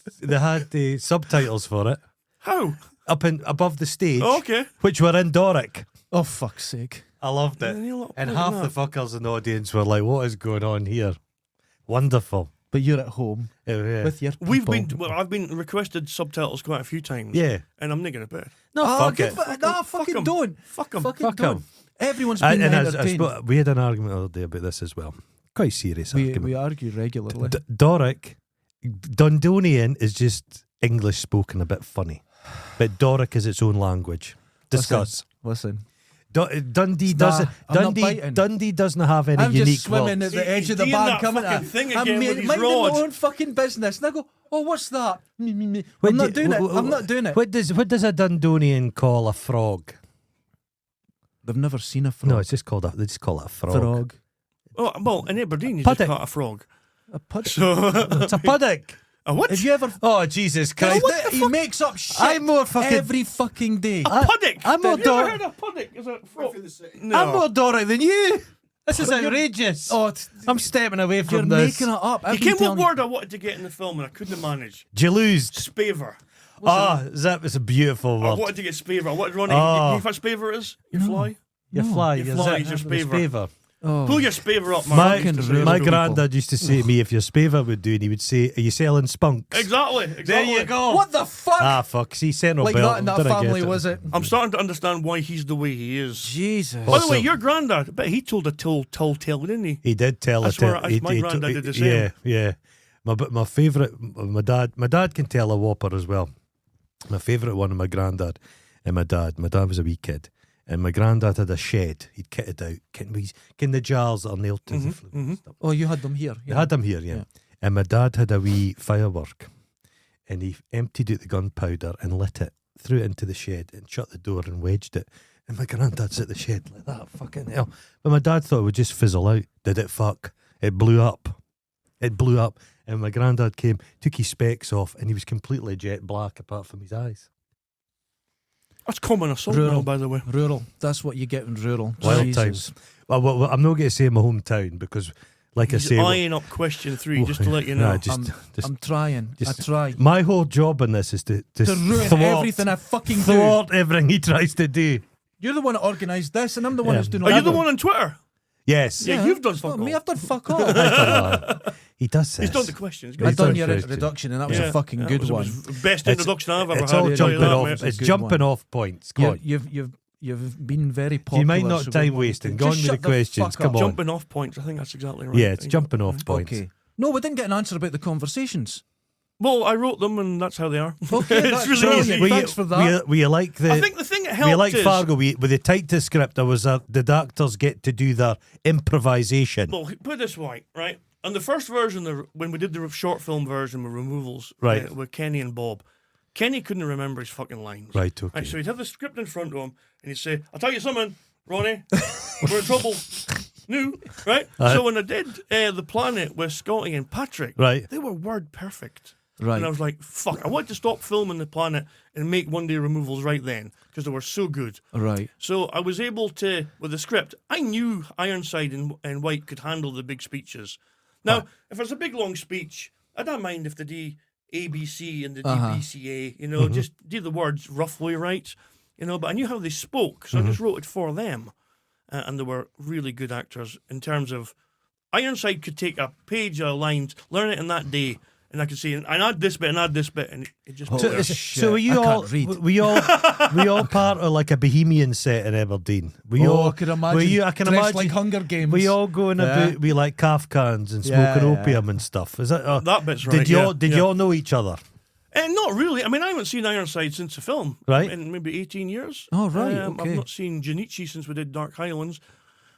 the subtitles for it How? up above the stage, Oh, okay. which were in Doric. Oh, fuck's sake. I loved it. Yeah, you're a lot And better half than the fuckers in the audience were like, what is going on here? Wonderful. But you're at home Yeah. with your people. I've been requested subtitles quite a few times. Yeah. And I'm not going to pay. No, Oh, fuck good it. for- no, fucking 'em. don't. Fuck 'em. Fucking Fuck don't. 'em. Everyone's been And entertained. we had an argument the other day about this as well. Quite serious argument. We argue regularly. Doric, Dundonian is just English spoken a bit funny, but Doric is its own language. Discuss. Listen. Dundee Nah, doesn't. I'm not biting. Dundee doesn't have any I'm unique just swimming words. at the edge of the He's band doing that coming fucking at thing I'm again with his minding rod. my own fucking business. And I go, oh, what's that? Me, me, me. What I'm do- not doing it. wh- I'm not doing it. What does a Dundonian call a frog? They've never seen a frog. No, it's just called they just call it a frog. frog. Oh, well, in Aberdeen, you Puddock. just caught a frog. A pud. So, It's a puddock. a what? Have you ever... Oh Jesus Christ! He makes up shit I'm more fucking. every fucking day. A puddock. I'm more Have you ever Doric. heard of puddock? Is it frog? I'm No. more Doric than you. This is But you're- outrageous. Oh, I'm stepping away you're from this. making it up. You I've been came what telling you. word I wanted to get in the film and I couldn't manage. Jaloused. Spaver. Ah, that was a beautiful I word. wanted to get spaver. I wanted Ronnie. Oh. You know what spaver is? You fly. Your No. fly, Your your fly zip, is your your spaver. Oh. Pull your spaver up, My, man. Fucking rude my people. granddad used to say to me, if your spaver would do, and he would say, are you selling spunks? Exactly. There you go. What the fuck? Ah, fuck. See, Central like Belt. that in that did I get family, was it? I'm starting to understand why he's the way he is. Jesus. By the way, Also- your granddad, but he told a tall tale, didn't he? He did tell I a swear, tale. my granddad did the same. Yeah, yeah. My favourite, my dad can tell a whopper as well. My favourite one of my granddad and my dad. My dad was a wee kid. And my granddad had a shed. He'd kitted out. Can the jars that are nailed to the flue and stuff. Oh, you had them here. They had them here, yeah. And my dad had a wee firework. And he emptied out the gunpowder and lit it, threw it into the shed and shut the door and wedged it. And my granddad's at the shed like that, fucking hell. But my dad thought it would just fizzle out. Did it fuck? It blew up. It blew up. And my granddad came, took his specs off, and he was completely jet black apart from his eyes. That's common assault Rural. now, by the way. Rural. That's what you get in rural. Wild Jesus. times. Well, I'm not going to say my hometown because, like He's I say, eyeing up question 3 just to let you know. Nah, just I'm trying. just- I try. my whole job in this is to To ruin thwart, everything I fucking do. thwart everything he tries to do. You're the one that organised this, and I'm the one Yeah. who's doing Are you all the that. one on Twitter? Yes. Yeah, you've done fuck Not me, all. I've done fuck all. I've done that. He does this. He's done the questions. I've He's done done your questions. introduction, and that was Yeah, a fucking that good was- one. It was best It's- introduction I've ever It's had. all I'll tell you jumping that, off. mate. a It's good jumping one. off points. Come You're- on. You've been very popular. You might not so time go on. wasting. Go Just on with shut the questions. fuck Come up. on. Jumping off points, I think that's exactly right. Yeah, it's jumping off points. Okay. No, we didn't get an answer about the conversations. Well, I wrote them and that's how they are. Okay, It's that's really brilliant. easy. Were Thanks for that. Were you like the? I think the thing that were you helped like is... Fargo? With the tightest script, there was did actors get to do their improvisation? Well, put it this way, right? On the first version, when we did the short film version with removals, Right. with Kenny and Bob, Kenny couldn't remember his fucking lines. Right. Okay. Right, so he'd have the script in front of him, and he'd say, "I'll tell you something, Ronnie, we're in trouble." New, right? So when I did The Planet with Scotty and Patrick, Right. they were word perfect. Right. And I was like, fuck, I wanted to stop filming The Planet and make One Day Removals right then, because they were so good. Right. So I was able to, with the script, I knew Ironside and White could handle the big speeches. Now, if it's a big long speech, I don't mind if they do ABC and the DBCA, you know, just do the words roughly right, you know, but I knew how they spoke, so I just wrote it for them. And they were really good actors in terms of Ironside could take a page of lines, learn it in that day, and I could say, and add this bit and add this bit, and it just Holy put there. shit. So were you I all? can't read. Were you all part of like a Bohemian set in Aberdeen? Were you all? I could imagine. Were you? I can dressed imagine. like Hunger Games. Were you all going Yeah. about we like Kafkans and Yeah, smoking yeah. opium and stuff? Is that That bit's right. Did you yeah, all? Did yeah. you all know each other? Not really. I mean, I haven't seen Ironside since the film. Right. In maybe 18 years. Oh, right, okay. I've not seen Junichi since we did Dark Highlands.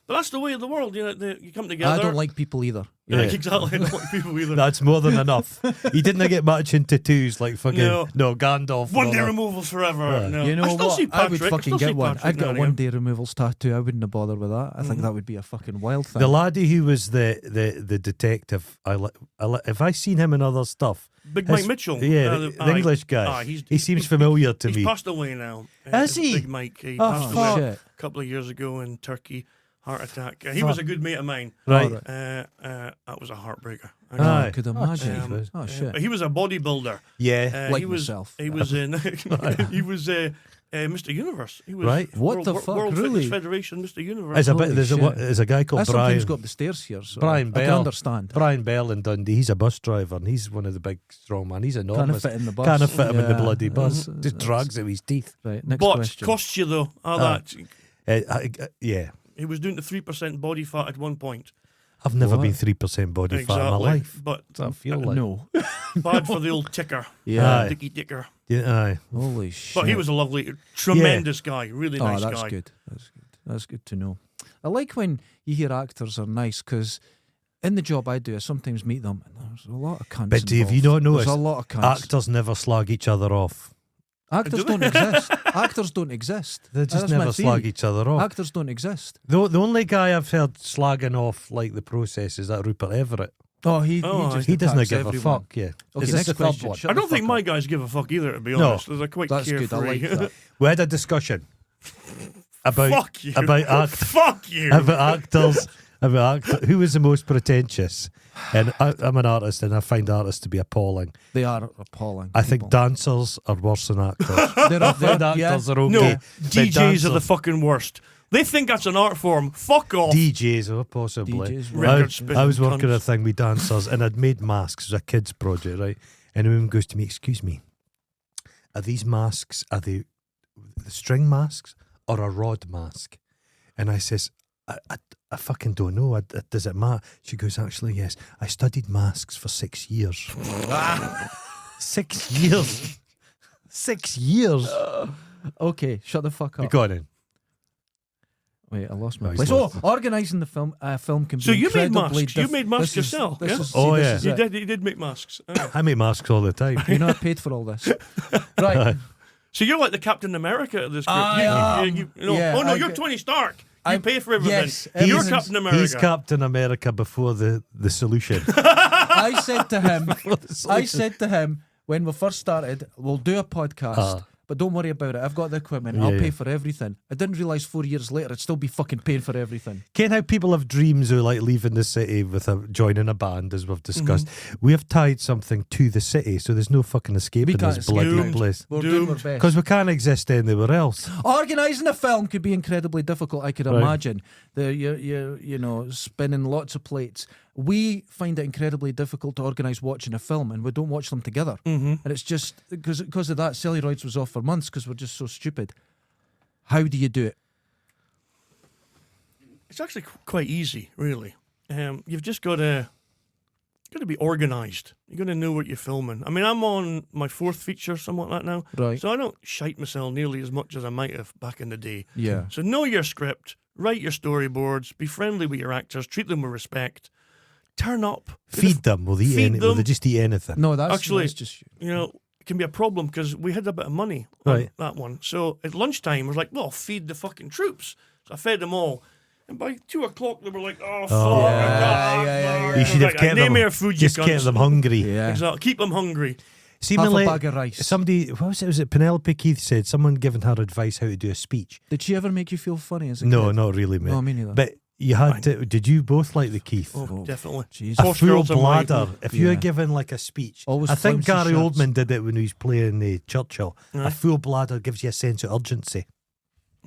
But that's the way of the world. You come together. I don't like people either. Yeah, Yeah. exactly. I don't like people either. That's more than enough. He didn't get much into twos like fucking No. Gandalf. One or day other. removals forever. Yeah. No. You know I still what? see I Patrick. would fucking still see get one. Patrick I'd get a now and 1 again. day removals tattoo. I wouldn't have bothered with that. I think that would be a fucking wild thing. The laddie who was the detective, have I seen him in other stuff? Big His- Mike Mitchell. Yeah, the English guy. He seems familiar to He's me. passed away now. Has he? Big Mike. He Oh, passed fuck. away Shit. a couple of years ago in Turkey. Heart attack. He was a good mate of mine. Right. That was a heartbreaker. Oh, I Aye. could imagine. Jesus. Oh, shit. But he was a bodybuilder. Yeah. Like he was, myself. He was in. he was Mr. Universe. He was Right. What the fuck, World really? Fitness Federation, Mr. Universe. There's a, Holy there's, a, shit. there's a guy called I sometimes Brian. go up the stairs here, so Brian I Bell. can understand. Brian Bell in Dundee. He's a bus driver and he's one of the big strong man. He's Can't enormous. fit in the bus. Can't fit him in the Yeah. bloody bus. That's- Just drags out his teeth. Right, next but question. costs you though. All that. Yeah. He was doing the 3% body fat at one point. I've never What? been 3% body fat in my life. But What's that feel like? No. bad for the old ticker. Yeah. Aye. Dicky Dicker. Yeah, aye. Holy shit. But he was a lovely, tremendous guy. Really Oh, nice that's guy. good. That's good. That's good to know. I like when you hear actors are nice because in the job I do, I sometimes meet them and there's a lot of cunts. But have you involved. not noticed? There's a lot of cunts. Actors never slag each other off. Actors Do don't exist. Actors don't exist. They just That's my never slag theory. each other off. Actors don't exist. The only guy I've heard slagging off like the process is that Rupert Everett. Oh, he Oh, just Doesn't attacks give everyone. a fuck. Yeah. Okay, Is this next the third question. one? Shut I don't the think fuck my up. guys give a fuck either, to be No. honest. They're quite That's carefree. good. I like that. We had a discussion about Fuck you. Fuck you. about actors. Who was the most pretentious? And I'm an artist, and I find artists to be appalling. They are appalling. I think people. dancers are worse than actors. They're I think yeah. actors are okay. No, but DJs are the dancers- fucking worst. They think that's an art form. Fuck off. DJs, oh, possibly. DJs, Record I was spinning working cunts. a thing with dancers, and I'd made masks. It was a kids' project, right? And a woman goes to me, "Excuse me, are these masks? Are they the string masks or a rod mask?" And I says, I fucking don't know. Does it matter? She goes, "Actually, yes. I studied masks for 6 years." 6 years. 6 years. Okay, shut the fuck up. Go on in. Wait, I lost my No, he's place. lost. Oh, organising the film can be So you made incredibly masks. You made masks this is- yourself, this yeah? is- Oh, this yeah. is You it. did make masks. I make masks all the time. You know I paid for all this. Right. So you're like the Captain America of this group. I You am. know, Yeah, oh no, I you're get- Tony Stark. You I- pay for everything. yes, You're everything's- Captain America. He's Captain America before the solution. I said to him, solution. when we first started, we'll do a podcast, but don't worry about it. I've got the equipment. I'll Yeah. pay for everything. I didn't realise 4 years later I'd still be fucking paying for everything. Ken, how people have dreams of like leaving the city with joining a band, as we've discussed. We have tied something to the city, so there's no fucking escaping can't this escape bloody it. place. We're doing our Doomed. best. Because we can't exist anywhere else. Organising a film could be incredibly difficult. I could Right. imagine. You're spinning lots of plates. We find it incredibly difficult to organise watching a film, and we don't watch them together. And it's just because of that. Celluloids was off for months because we're just so stupid. How do you do it? It's actually quite easy, really. You've just got to be organised. You're going to know what you're filming. I mean, I'm on my fourth feature, somewhat like that now. Right. So I don't shite myself nearly as much as I might have back in the day. Yeah. So know your script, write your storyboards, be friendly with your actors, treat them with respect, turn up. Feed them. Will they eat Feed Will they them. just eat anything? No, that's Actually- that's just You know, it can be a problem because we had a bit of money on Right. that one. So at lunchtime, I was like, well, feed the fucking troops. So I fed them all. And by 2 o'clock, they were like, oh, fuck. yeah. You should have kept Name them. me your food, Just you kept cunts. them hungry. yeah. Exactly. Keep them hungry. Seemingly, Half a bag of rice. somebody, what was it? Was it Penelope Keith said someone given her advice how to do a speech? Did she ever make you feel funny as a No, kid? not really, mate. No, me neither. But you had to. Did you both like the Keith? Oh, definitely. Jesus. A Posh full girls are my- bladder. If you Yeah. were given like a speech, Always I think flouncy Gary shirts. Oldman did it when he was playing the Churchill. Aye. A full bladder gives you a sense of urgency.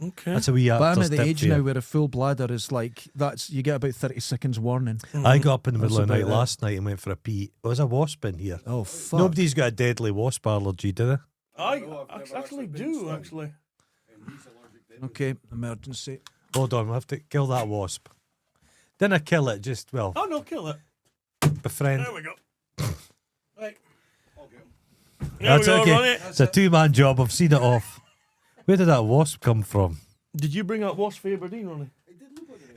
Okay. That's a wee But I'm actor's at the tip age for you. now where a full bladder is like you get about 30 seconds warning. I got up in the middle of the That's night about it. last night and went for a pee. There was a wasp in here. Oh fuck! Nobody's got a deadly wasp allergy, do they? I actually do, actually. Okay, emergency. Hold on, we have to kill that wasp. Didn't kill it, just, well, Oh, no, kill it. befriend. There we go. Right. There That's we go, okay. Ronnie. It's a 2-man job. I've seen it off. Where did that wasp come from? Did you bring up Wasp for Aberdeen, Ronnie?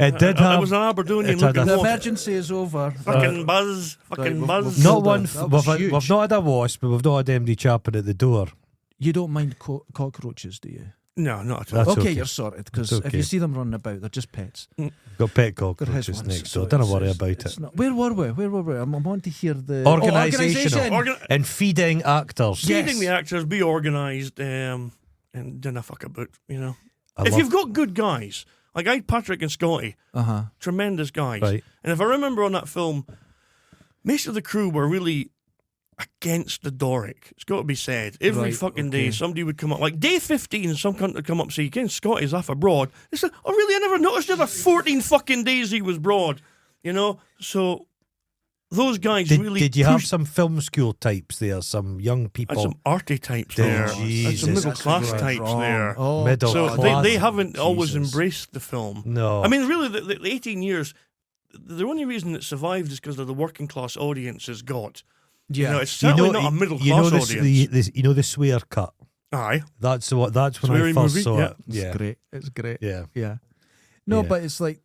It did It have. was an Aberdonian it had looking a- The wasp. emergency is over. Fucking buzz. Fucking we've- buzz. we've- Not Sold one. out. That We've, was we've huge. not had a wasp, but we've not had MD chapping at the door. You don't mind cockroaches, do you? No, not at all. That's Okay, okay. you're sorted, because It's if okay. you see them running about, they're just pets. Got pet Got his cockroaches ones, next, so so don't it's- worry it's- about it's it. not- Where were we? I want to hear the Organisational. organisation. And feeding actors. Yeah. Feeding the actors, be organised, and dinna fuck about, you know. I If love- you've got good guys, like I had Patrick and Scotty, Uh-huh. tremendous guys. Right. And if I remember on that film, most of the crew were really against the Doric. It's got to be said. Every Right, fucking okay. day, somebody would come up. Like day 15, some cunt would come up and say, "Ken Scotty's off abroad." They said, "Oh, really? I never noticed the other 14 fucking days he was abroad." You know? So those guys really Did you have pushed- some film school types there? Some young and people? some arty types Oh, there. And Jesus, some middle that's class right. types there. Oh, Middle So class. they haven't always Jesus. embraced the film. No. I mean, really, the 18 years, the only reason it survived is because of the working class audience it's got. yeah. You know, it's certainly not a middle class you know audience. you know the swear cut. Aye. That's what. That's when I Sweary first movie? saw Yeah. it. It's Yeah, great. It's great. yeah. Yeah. No, Yeah. but it's like,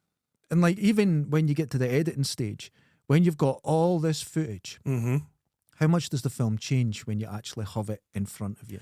and like even when you get to the editing stage, when you've got all this footage, Mm-hmm. how much does the film change when you actually have it in front of you?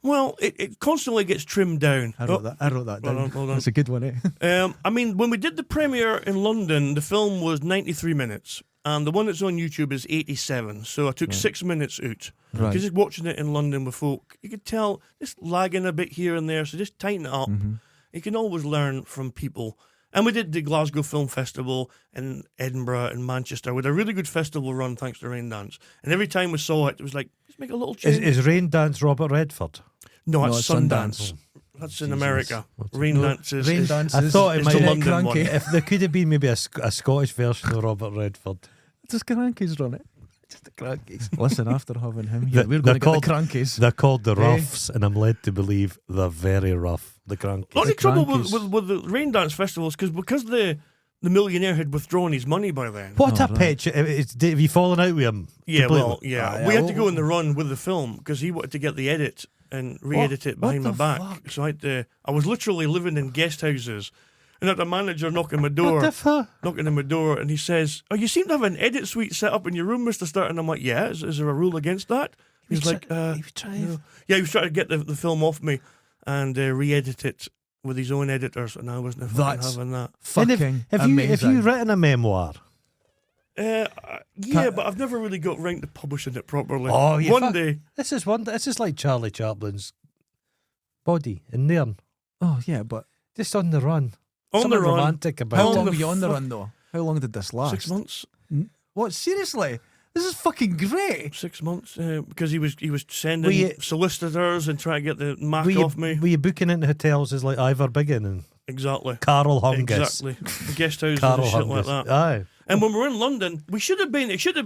Well, it constantly gets trimmed down. I wrote that Hold down. on, hold on. That's a good one, eh? I mean, when we did the premiere in London, the film was 93 minutes. And the one that's on YouTube is 87. So I took 6 minutes out. Right. Because just watching it in London with folk, you could tell it's lagging a bit here and there. So just tighten it up. Mm-hmm. You can always learn from people. And we did the Glasgow Film Festival in Edinburgh and Manchester with a really good festival run thanks to Rain Dance. And every time we saw it, it was like, let's make a little change. Is Rain Dance Robert Redford? no, No, it's it's Sundance. Sundance. That's in Jesus. America. Rain Dance is... Rain is- Dance I is, thought it it's might the be London Cranky. one. If there could have been maybe a Scottish version of Robert Redford. Does Crankies run it? Just the Crankies. Listen, after having him The- here, we're they're going to get the called- Crankies. They're called the Eh? Roughs, and I'm led to believe they're very rough. The Crankies. The only The trouble Crankies. with the Rain Dance Festival is because the millionaire had withdrawn his money by then. What Oh, a right. picture! Have you fallen out with him? Yeah, completely? well, yeah. Ah, We yeah, had to well- go in the run with the film because he wanted to get the edit and re-edit it behind my the back. fuck? So I was literally living in guest houses, and had the manager knocking my What door, the fuck? knocking on my door, and he says, "Oh, you seem to have an edit suite set up in your room, Mr. Stirton." And I'm like, "Yeah, is there a rule against that?" He's like, He was no. trying. "Yeah, he was trying to get the film off me and re-edit it with his own editors, and I wasn't fucking That's having that." And Fucking have amazing. you written a memoir? Yeah, Can't- but I've never really got round to publishing it properly. Oh, you One fuck- day. This is like Charlie Chaplin's body in there, Oh, yeah, but just on the run. On Something the run. romantic about how On it. long the were you on the fuck- run, though? How long did this last? 6 months. What, seriously? This is fucking great. 6 months because he was sending Were you- solicitors and trying to get the mark Were you, off me. were you booking into hotels as like Ivor Biggin and Exactly. Carol Hungus? Exactly. Guest houses Carol and shit Hungus. like that. Aye. And when we were in London, it should have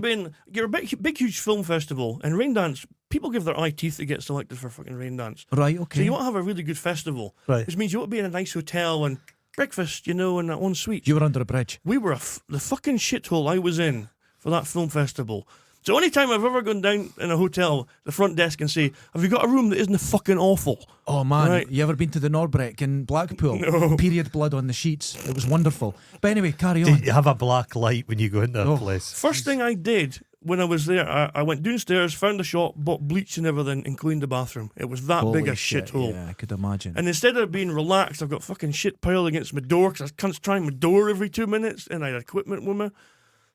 been, you're a big, huge film festival, and Rain Dance, people give their eye teeth to get selected for fucking Rain Dance. Right, So okay. you want to have a really good festival, Right. which means you want to be in a nice hotel and breakfast, and that one suite. You were under a bridge. We were the fucking shithole I was in for that film festival. It's the only time I've ever gone down in a hotel, the front desk, and say, "Have you got a room that isn't fucking awful?" Oh, man. Right. You ever been to the Norbreck in Blackpool? No. Period blood on the sheets. It was wonderful. But anyway, carry on. Did you have a black light when you go into a Oh. place? First thing I did when I was there, I went downstairs, found a shop, bought bleach and everything, and cleaned the bathroom. It was that big Holy a shit, shithole. Yeah, I could imagine. And instead of being relaxed, I've got fucking shit piled against my door because I can't try my door every 2 minutes, and I had equipment with me.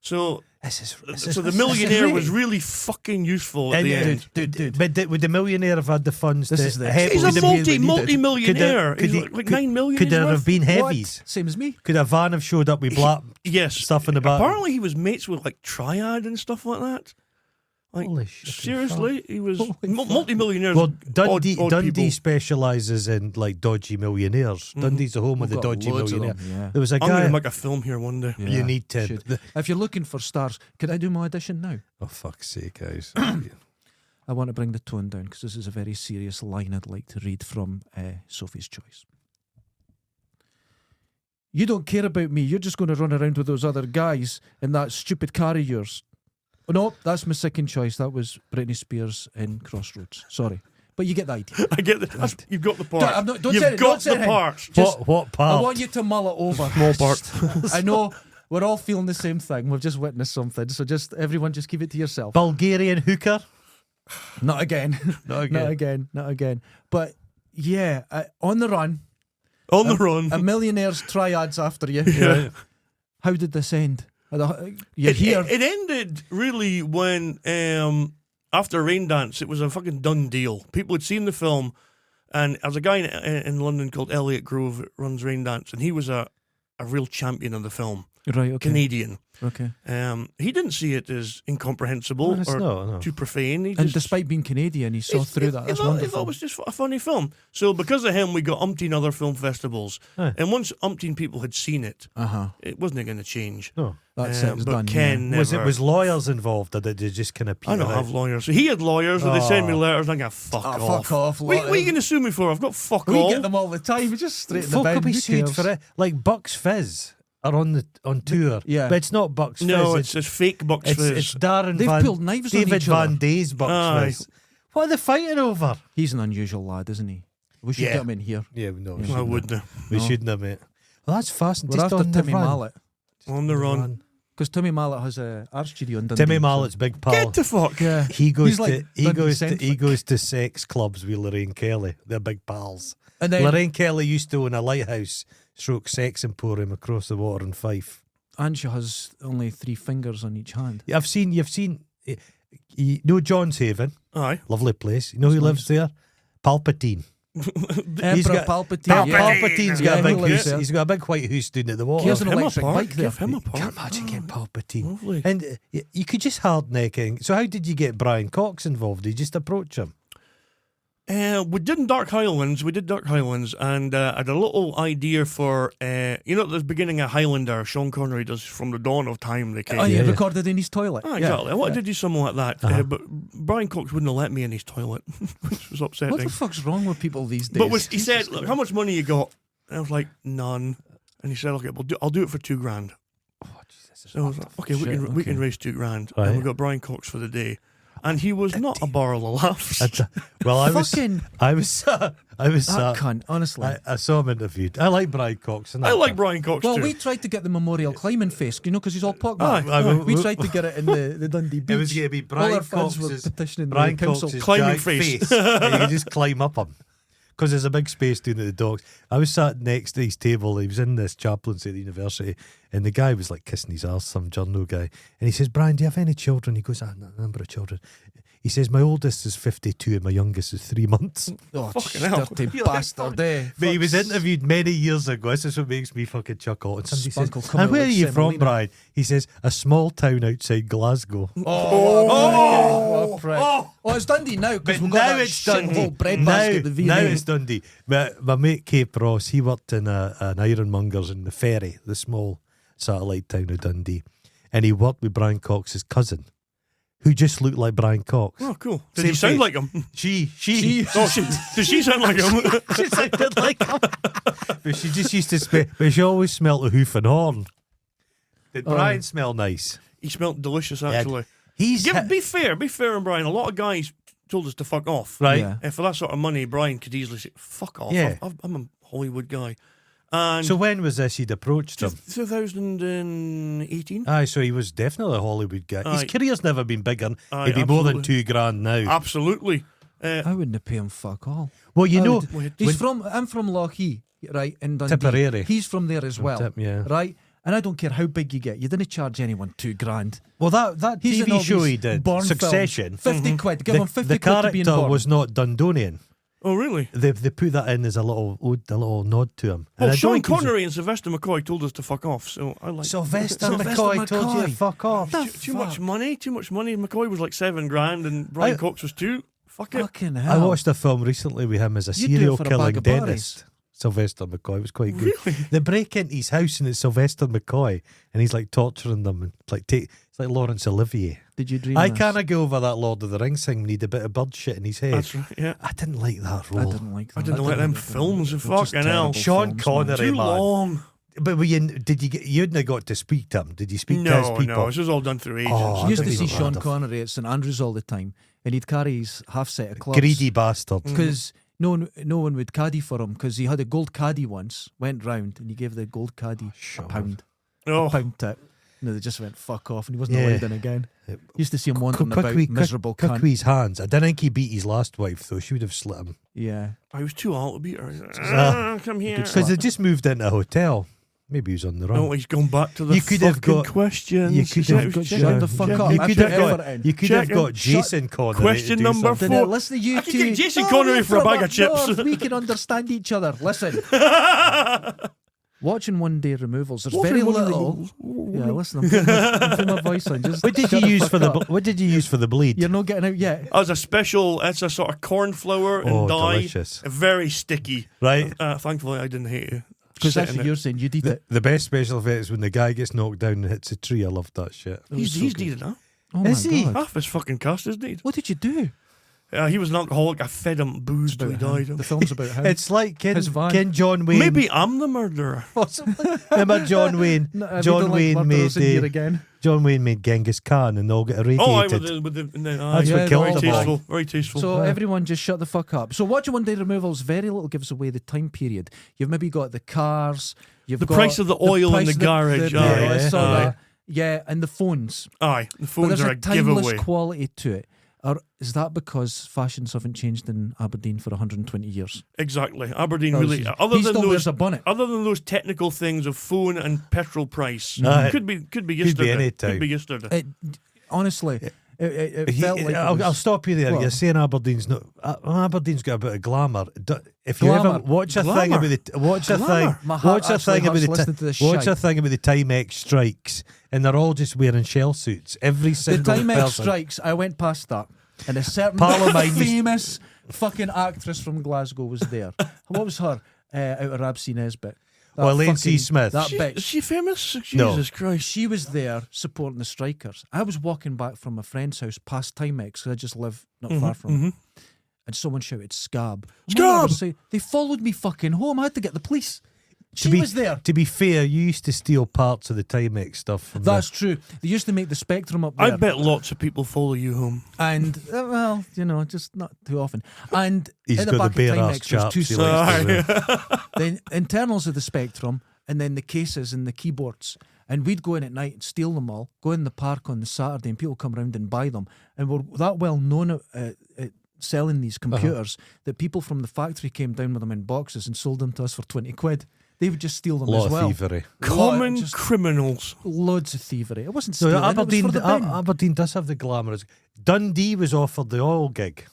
So the millionaire was really fucking useful at And, the end. Dude. But would the millionaire have had the funds This to is the- heavy- He's would a the- multi-millionaire. Could He's he- like could- 9 million. Could he's there worth. have been What? heavies? Same as me. Could a van have showed up with black Yes. stuff in the back? Apparently he was mates with like Triad and stuff like that. Like, Holy shit. seriously, he was Holy fuck. multi-millionaires. Well, Dundee, odd Dundee people. specialises in like dodgy millionaires. Dund's the home of the We've got dodgy loads of millionaire. them, yeah. There was a I'm going guy. to make a film here one day. Yeah, You need to. should. If you're looking for stars, could I do my audition now? Oh fuck's sake, guys! I want to bring the tone down because this is a very serious line I'd like to read from Sophie's Choice. You don't care about me. You're just going to run around with those other guys in that stupid car of yours. Oh, no, that's my second choice. That was Britney Spears in Crossroads. Sorry. But you get the idea. I get you've got the part. Don't You've say it, got don't say the it. part. What part? I want you to mull it over. Small part. I know we're all feeling the same thing. We've just witnessed something. So everyone just keep it to yourself. Bulgarian hooker? Not again. Not again. Not again. But yeah, on the run. On the run. A millionaire's triads after you. Yeah. How did this end? You're here. It ended really when after Rain Dance, it was a fucking done deal. People had seen the film, and there's a guy in London called Elliot Grove that runs Rain Dance, and he was a real champion of the film. Right, okay. Canadian. Okay. He didn't see it as incomprehensible or no. too profane. And despite being Canadian, he saw through that. That's He wonderful. thought it was just a funny film. So because of him, we got umpteen other film festivals. Aye. And once umpteen people had seen it, Uh-huh. it wasn't going to change. No. That's it. It was but done. Ken yeah. never. Was lawyers involved, or did they just kind of I don't have lawyers. So he had lawyers, so they send me letters, and I go, fuck off. Fuck off. What are you going to sue me for? I've got fuck We all. get them all the time. We just straight in the Folk bin. will be Who sued cares? for it. Like Bucks Fizz are on tour. Yeah. But it's not Bucks No, Fizz. it's fake Bucks it's, Fizz. it's Darren They've Van... pulled knives on David each other. Van Day's Bucks Aye. Fizz. What are they fighting over? He's an unusual lad, isn't he? We should Yeah. get him in here. Yeah, no. I wouldn't. We No. shouldn't have, mate. Well, that's fascinating. We're Just after on the Timmy run. Mallet. On the run. Because Timmy Mallet has a art studio in Dundee. Timmy so- Mallet's big pal. Get the fuck. Yeah. He goes He's like Dundee centric. he goes to sex clubs with Lorraine Kelly. They're big pals. And then Lorraine Kelly used to own a lighthouse stroke sex emporium across the water in Fife. and she has only 3 fingers on each hand. You've seen you know John's Haven, Aye. lovely place. You know who lives there? Palpatine. Emperor Palpatine. Palpatine's got a big he lives house. there. He's got a big white house down at the water. He has an Give him a electric park, bike there. give him a park. Can't imagine getting Palpatine. Lovely. And you could just hardnecking. So how did you get Brian Cox involved? Did you just approach him? We did Dark Highlands, and I had a little idea for, at the beginning of Highlander, Sean Connery does From the Dawn of Time, they came. Oh, you Yeah. recorded in his toilet. Ah, exactly. I wanted to do something like that, Uh-huh. but Brian Cox wouldn't have let me in his toilet, which was What upsetting. the fuck's wrong with people these days? But he said, "Look, how much money you got?" And I was like, "None." And he said, "Okay, I'll do it for $2,000." Oh, Jesus. So I was like, "Okay, we Shit, can okay. raise $2,000." Right. And we got Brian Cox for the day, and he was not a barrel of laughs. Well, I was Fucking that cunt, honestly. I saw him interviewed. I like Brian Cox. And I that like cunt. Brian Cox Well, too. we tried to get the memorial climbing face, because he's all pock Aye, marked. aye. We tried to get it in the Dundee beach. It was going to be all our Brian fans were Cox's petitioning Brian the council. Cox's Climbing giant face. and you can just climb up him. Because there's a big space down at the docks. I was sat next to his table. He was in this chaplaincy at the university, and the guy was like kissing his arse, some journo guy. And he says, "Brian, do you have any children?" He goes, "A number of children." He says, "My oldest is 52 and my youngest is 3 months." Oh, Fucking hell. dirty You're like, bastard, eh? But he was interviewed many years ago. This is what makes me fucking chuckle. And somebody Spunkle says, coming "And where out are like you from, semolina." Brian?" He says, "A small town outside Glasgow." Oh, prick. Oh, it's Dundee now, because But we've got now that it's shit Dundee. whole bread basket, the V&A. Now it's Dundee. My mate Cape Ross, he worked in an ironmonger's in the Ferry, the small satellite town of Dundee, and he worked with Brian Cox's cousin, who just looked like Brian Cox. Oh, cool. Did Same he sound face. like him? She Oh, did she sound like him? she sounded like him, but she just used to but she always smelled the hoof and horn. Did Brian smell nice? He smelled delicious, actually. He's Be fair, on Brian. A lot of guys told us to fuck off. right. Yeah. And for that sort of money, Brian could easily say, "Fuck off." Yeah. I'm a Hollywood guy. And So when was this he'd approached him? 2018. Aye, so he was definitely a Hollywood guy. His Aye. care's never been bigger. Aye, He'd be more than absolutely. $2,000 now. Absolutely. I wouldn't pay him fuck all. Well, you I know, would- I'm from Lochee, right, in Dundee. Tipperary. He's from there as well, yeah. right? And I don't care how big you get, you didn't charge anyone $2,000. Well, that He's in TV all show these he did, Bourne Succession. films. 50 quid. Give him 50 the quid to be in character Bourne. was not Dundonian. Oh, really? They put that in as a little nod to him. Well, I don't Sean think he was- Connery and Sylvester McCoy told us to fuck off, so I like Sylvester Sylvester McCoy told you to McCoy. fuck off. Too much money. McCoy was like $7,000 and Brian Cox was $2,000. Fuck it. Fucking I hell. watched a film recently with him as a You'd do it serial for a killing bag of berries. dentist. Sylvester McCoy was quite good. Really? They break into his house and it's Sylvester McCoy, and he's like torturing them and it's like Laurence Olivier. Did you dream I this? can't go over that Lord of the Rings thing. Need a bit of bird shit in his head. That's right, yeah. I didn't like that I role. didn't like that. I didn't like them films, They're just fucking hell. terrible Sean films, Connery. man. Too man. long. But did you get? You hadn't have got to speak to him. Did you speak to his No, people? no, this was all done through agents. Oh, I used I to don't see even Sean know. Connery at St Andrews all the time, and he'd carry his half set of clubs. Greedy bastard. Because no one would caddy for him because he had a gold caddy once, went round and he gave the gold caddy a pound. Oh. A pound tip. No, they just went fuck off and he wasn't Yeah. allowed in again. Used to see him wandering Quick about, wee- miserable quick cunt. with his hands. I didn't think he beat his last wife though. She would have slit him Yeah. I was too old to beat her. Come here. because they just moved into a hotel. Maybe he was on the run. No, he's gone back to the You could have fucking got- questions. you could have got- Shut the fuck up. You I could put have got. effort in. You could Check have got him. Jason Connery. Question to do number something. four. Listen to you I could two. get Jason Connery for a bag of chips. North, we can understand each other. Listen. Watching One Day Removals, there's very little. Yeah, listen, I'm putting my voice on. Just What did shut you the use fuck for the? up. What did you use for the bleed? You're not getting out yet. As a special, it's a sort of corn flour and Oh, dye. delicious. Very sticky. Right. Thankfully, I didn't hate you. Because that's Sitting what you're saying. You did The, it. the best special effect is when the guy gets knocked down and hits a tree. I love that shit. He's dead now. Oh Is my he? God. Half his fucking cast is dead. What did you do? He was an alcoholic. I fed him booze till he died. The film's about him. It's like His van. Ken John Wayne. Maybe I'm the murderer. Remember John Wayne? No, we John don't like Wayne murderers in made here again. John Wayne made Genghis Khan and they all get irradiated. Oh, I with the That's what very killed them tasteful. all. Very tasteful. So everyone just shut the fuck up. So watching One Day Removals, very little gives away the time period. You've maybe got the cars. You've The got price of the oil in price the of garage, The, aye, I saw aye. that. Yeah, and the phones. Aye, the But phones there's are a a timeless giveaway. quality to it. Or is that because fashions haven't changed in Aberdeen for 120 years? Exactly. Aberdeen That was really. his- Other he than still those, wears a bonnet. other than those technical things of phone and petrol price, Aye. could be be yesterday. any time. Could be yesterday. It, honestly, it felt like it I'll was- stop you there. What? You're saying Aberdeen's not. Aberdeen's got a bit of glamour. If you Glamour. ever watch a thing Glamour. about the watch a thing, Glamour. My heart watch a actually thing about hurts the listening to this watch a shite. thing about the Timex strikes, and they're all just wearing shell suits. Every The single Timex person. strikes, I went past that. And a certain Pal of mine used- famous fucking actress from Glasgow was there. What was her? Out of Rabsy Nesbitt. That Elaine C. fucking- Smith. That Is bitch. she famous? Jesus No. Christ. She was there supporting the strikers. I was walking back from a friend's house past Timex because I just live not far from it. And someone shouted, "Scab." Scab! They followed me fucking home. I had to get the police. She To be, was there. To be fair, you used to steal parts of the Timex stuff from That's true. They used to make the Spectrum up there. I bet lots of people follow you home. And, well, just not too often. And He's in the got back the of bare ass Timex, there's chaps. two he likes to wear. the internals of the Spectrum and then the cases and the keyboards. And we'd go in at night and steal them all, go in the park on the Saturday and people come around and buy them. And we're that well known at selling these computers that people from the factory came down with them in boxes and sold them to us for 20 quid. They would just steal them Lot as of well. thievery. Common Just criminals. loads of thievery. It wasn't So stealing, Aberdeen, it was for the bin. Aberdeen does have the glamour. Dundee was offered the oil gig.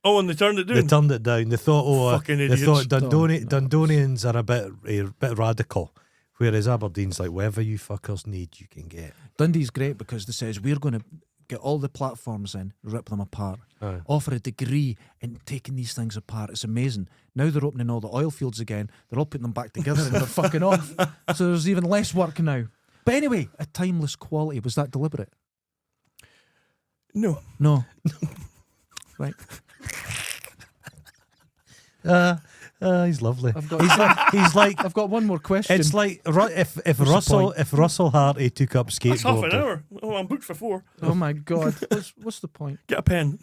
Oh, and they turned it They down. turned it down. They thought, Fucking they idiots. thought Dundonians are a bit radical, whereas Aberdeen's like whatever you fuckers need, you can get. Dundee's great because they says we're going to get all the platforms in, rip them apart, Aye. offer a degree in taking these things apart. It's amazing. Now they're opening all the oil fields again. They're all putting them back together and they're fucking off. So there's even less work now. But anyway, a timeless quality. Was that deliberate? No. No. Right. He's lovely. I've got, He's like I've got one more question. it's like if the Russell Harty took up skateboarding. That's half an hour. Oh, I'm booked for 4. Oh my God. What's the point? Get a pen.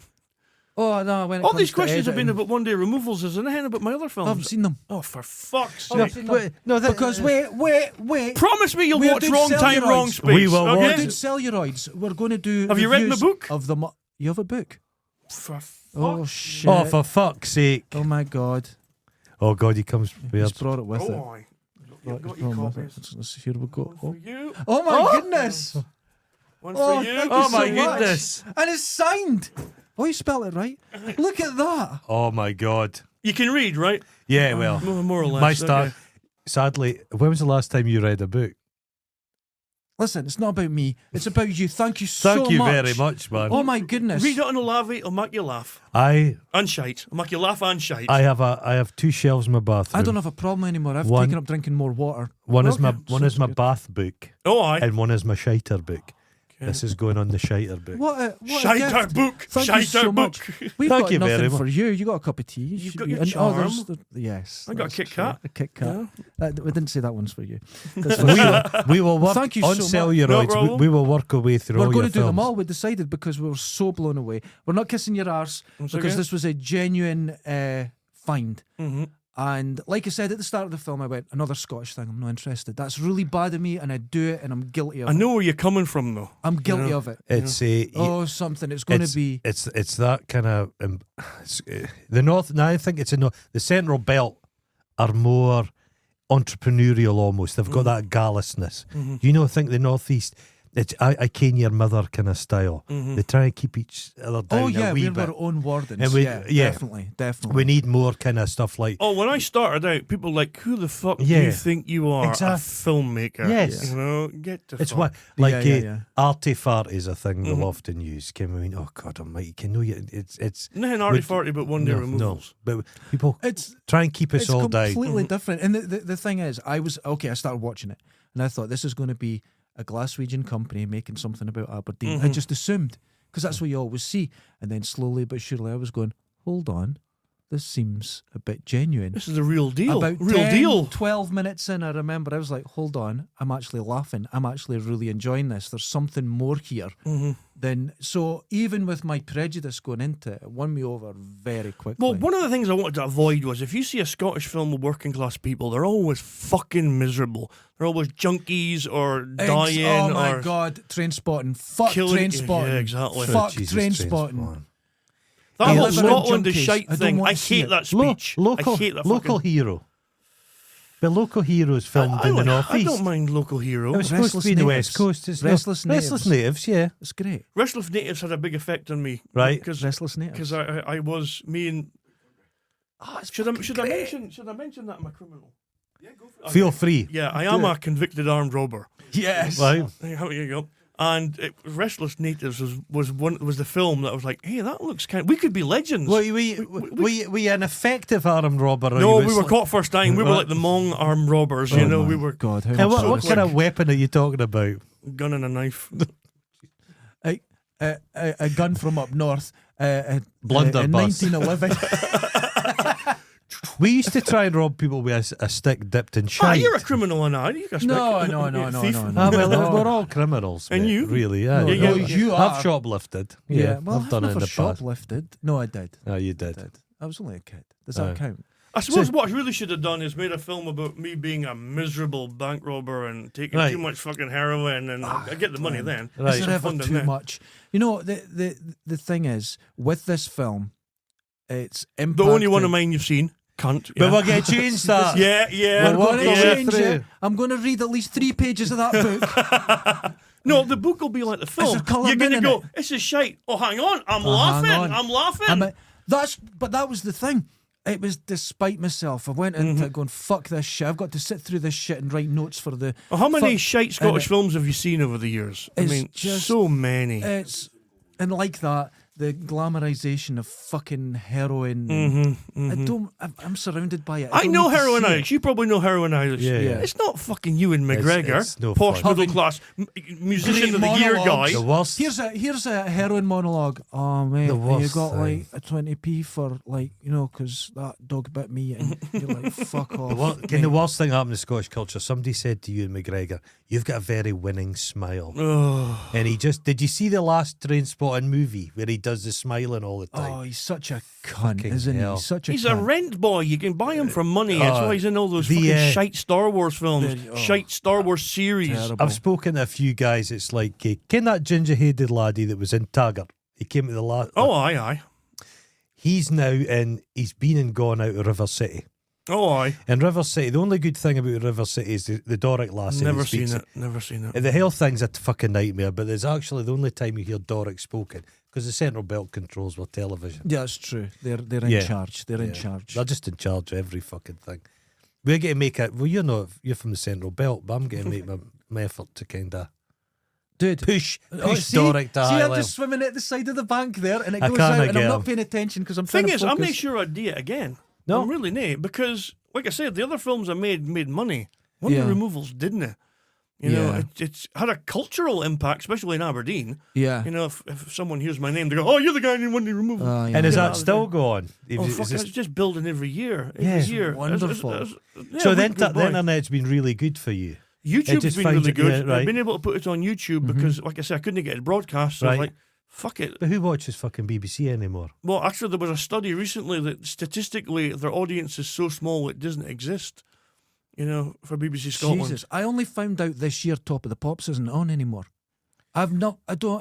Oh, no. When it All comes these to questions have been editing, about One Day Removals. There's anything about my other I films. haven't seen them. Oh, for fuck's Oh, sake. No, Because wait. Promise me you'll We're watch doing Wrong Time, celluloids. Wrong Space. We will We're okay? watch doing celluloids. We're going to do. Have you read my reviews book? Of them. You have a book? For Oh shit! Oh, for fuck's sake! Oh my God! Oh God, he comes He's weird. brought it with it. Oh, I Brought- got he's your brought it with copies. it. Here we go. One for you. Oh my goodness! One Oh, for you. thank Oh you so my much. goodness! And it's signed. Oh, you spelled it right. Look at that. Oh my God! You can read, right? Yeah, well, More or less. my start. okay. Sadly, when was the last time you read a book? Listen, it's not about me. It's about you. Thank you so much. Thank you very much, man. Oh my goodness. Read it on a lavy, it'll make you laugh. I And shite. It'll make you laugh and shite. I have 2 shelves in my bathroom. I don't have a problem anymore. I've One- taken up drinking more water. One is my Okay, one is sounds my good. bath book, Oh, aye. and one is my shiter book. This is going on the Shiter book. What a Shiter gift. book. Thank you Shiter so book. much. We've Thank got you very nothing much. for you. You got a cup of tea. You've got Should your be- and charm. Yes. I got a that's Kit true. Kat. A Kit Kat. Yeah. We didn't say that one's for you. That's for sure. We will work Thank you on so much. No celluloids. problem. We will work our way through We're all going your to do them films. all. We decided because we were so blown away. We're not kissing your arse Once because again. this was a genuine find. Mm-hmm. And like I said at the start of the film, I went, another Scottish thing. I'm not interested. That's really bad of me, and I do it, and I'm guilty of I it. know where you're coming from, though. I'm guilty know. of it. It's Something. It's going to be. It's that kind of the north. Now I think it's the central belt are more entrepreneurial almost. They've got that gallousness. You know, I think the northeast. It's I ken your mother kind of style. They try and keep each other down Oh yeah, a wee we've bit. our own wordings. And we- yeah, yeah. definitely. We need more kind of stuff like Oh, when I started out, people were like, who the fuck do Yeah. you think you are? Exact- A filmmaker. Yes. You know, get the it's fuck. what like Yeah. arty-fart is a thing we'll often use. Can we mean? Oh God Almighty! Can you? It's Nothing arty-farty but one day removals. but people It's try and keep us it's all down. completely different. And the thing is, I started watching it, and I thought this is going to be a Glaswegian company making something about Aberdeen. I just assumed because that's what you always see. And then slowly but surely, I was going, hold on, this seems a bit genuine. This is a real deal. About real 10, deal. 12 minutes in, I remember I was like, hold on, I'm actually laughing. I'm actually really enjoying this. There's something more here than. So even with my prejudice going into it, it won me over very quickly. Well, one of the things I wanted to avoid was if you see a Scottish film with working class people, they're always fucking miserable. They're always junkies or dying oh my or God, train spotting. Fuck killing- train spotting. Yeah, exactly. Fuck Jesus, train Train spotting. Spotting. That Hey, whole living in Scotland is junkies. shite I don't thing. want I to see hate it. that speech. Local I hate that local fucking... hero. But local heroes filmed in the I northeast. don't mind local It hero. was supposed to Restless be in the Natives. west coast. It's Restless Restless Natives. Natives, yeah. It's great. Restless Natives had a big effect on me. Right. Because Restless Natives. I was me and Oh, it's should I fucking mention that I'm a criminal? Yeah, go for it. Feel free. Yeah, I am a convicted armed robber. Yes. Right. How you go? And Restless Natives was the film that I was like, hey, that looks kind. We could be legends. Were you an effective armed robber? Or No, you we was were caught first time. We were Right. like the Hmong armed robbers. Oh You know, my we were God, how And much what so kind of weapon are you talking about? gun and a knife. a gun from up north. In Blunderbuss. 1911. We used to try and rob people with a stick dipped in Ah, shite. you're a criminal and I. You got No, stick- no, thief. no. Ah, well, No. we're all criminals. And mate, you? really? Yeah, No, Yeah, no, yeah. you are. I've shoplifted. Yeah, well, I've done it in never the past. shoplifted. No, I did. Oh, you did. I was only a kid. Does that Aye. count? I suppose what I really should have done is made a film about me being a miserable bank robber and taking Right. too much fucking heroin, and I get the money then. Right. Is Some there ever fun in too there. much? You know, the thing is, with this film, it's The impacted. only one of mine you've seen, cunt. But yeah. we're going to change that. yeah, yeah. We're going to Yeah. change it. I'm going to read at least 3 pages of that book. No, the book will be like the film. there colour You're going to in go, it? this is shite. Oh, hang on. I'm Oh, laughing. hang on. I'm laughing. But that was the thing. It was despite myself. I went into it going, fuck this shit. I've got to sit through this shit and write notes for the. Well, how many fuck- shite Scottish and films have you seen over the years? I It's mean, just- so many. It's and like that, the glamorization of fucking heroin. I'm surrounded by it. I don't know need to heroin see it. addicts. You probably know heroin addicts. Yeah, yeah. It's not fucking Ewan McGregor, it's no posh fun. middle class musician Great of the year monologues. guy. The worst. Here's a heroin monologue. Oh mate, The and you worst got thing. like a 20p for like because that dog bit me, and you're like fuck off. The worst thing happened in Scottish culture, somebody said to you and McGregor, you've got a very winning smile. Oh, And he just, did you see the last Train Spotting movie where he does the smiling all the time? Oh, he's such a cunt, Fucking isn't he? hell. He's such a he's a cunt. rent boy. You can buy him for money. That's why he's in all those the, fucking shite Star Wars films, the- oh, shite Star Wars series. Terrible. I've spoken to a few guys, it's like, ken that ginger-headed laddie that was in Taggart? He came to the last... Oh, aye. He's now in, he's been and gone out of River City. Oh, aye. In River City, the only good thing about River City is the Doric lassie. Never that seen speaks it. Never seen it. The health thing's a fucking nightmare, but there's actually the only time you hear Doric spoken because the Central Belt controls were television. Yeah, that's true. They're in Yeah. charge. They're in Yeah. charge. They're just in charge of every fucking thing. We're going to make it. Well, you're from the Central Belt, but I'm going to make my effort to kind of Dude, push see, Doric to see, high I'm level. just swimming at the side of the bank there, and it I goes can't out, and I'm get not him. paying attention because I'm trying Thing to is, focus. I'm not sure I'd do it again. No. I'm really not, because, like I said, the other films I made money. One of Yeah. the removals didn't it? You know, Yeah. it's had a cultural impact, especially in Aberdeen. Yeah. You know, if someone hears my name, they go, "Oh, you're the guy who won the removal." Yeah. And is Get that out of still there. going? Oh, fuck, it's just building every year. Every Yeah. year. Wonderful. Yeah, so week goes the by. internet's been really good for you. YouTube's just been finds really it- good. yeah, right. I've been able to put it on YouTube because, like I said, I couldn't get it broadcast. So I was Right. like, fuck it. But who watches fucking BBC anymore? Well, actually, there was a study recently that statistically their audience is so small it doesn't exist. You know, for BBC Scotland. Jesus, I only found out this year Top of the Pops isn't on anymore. I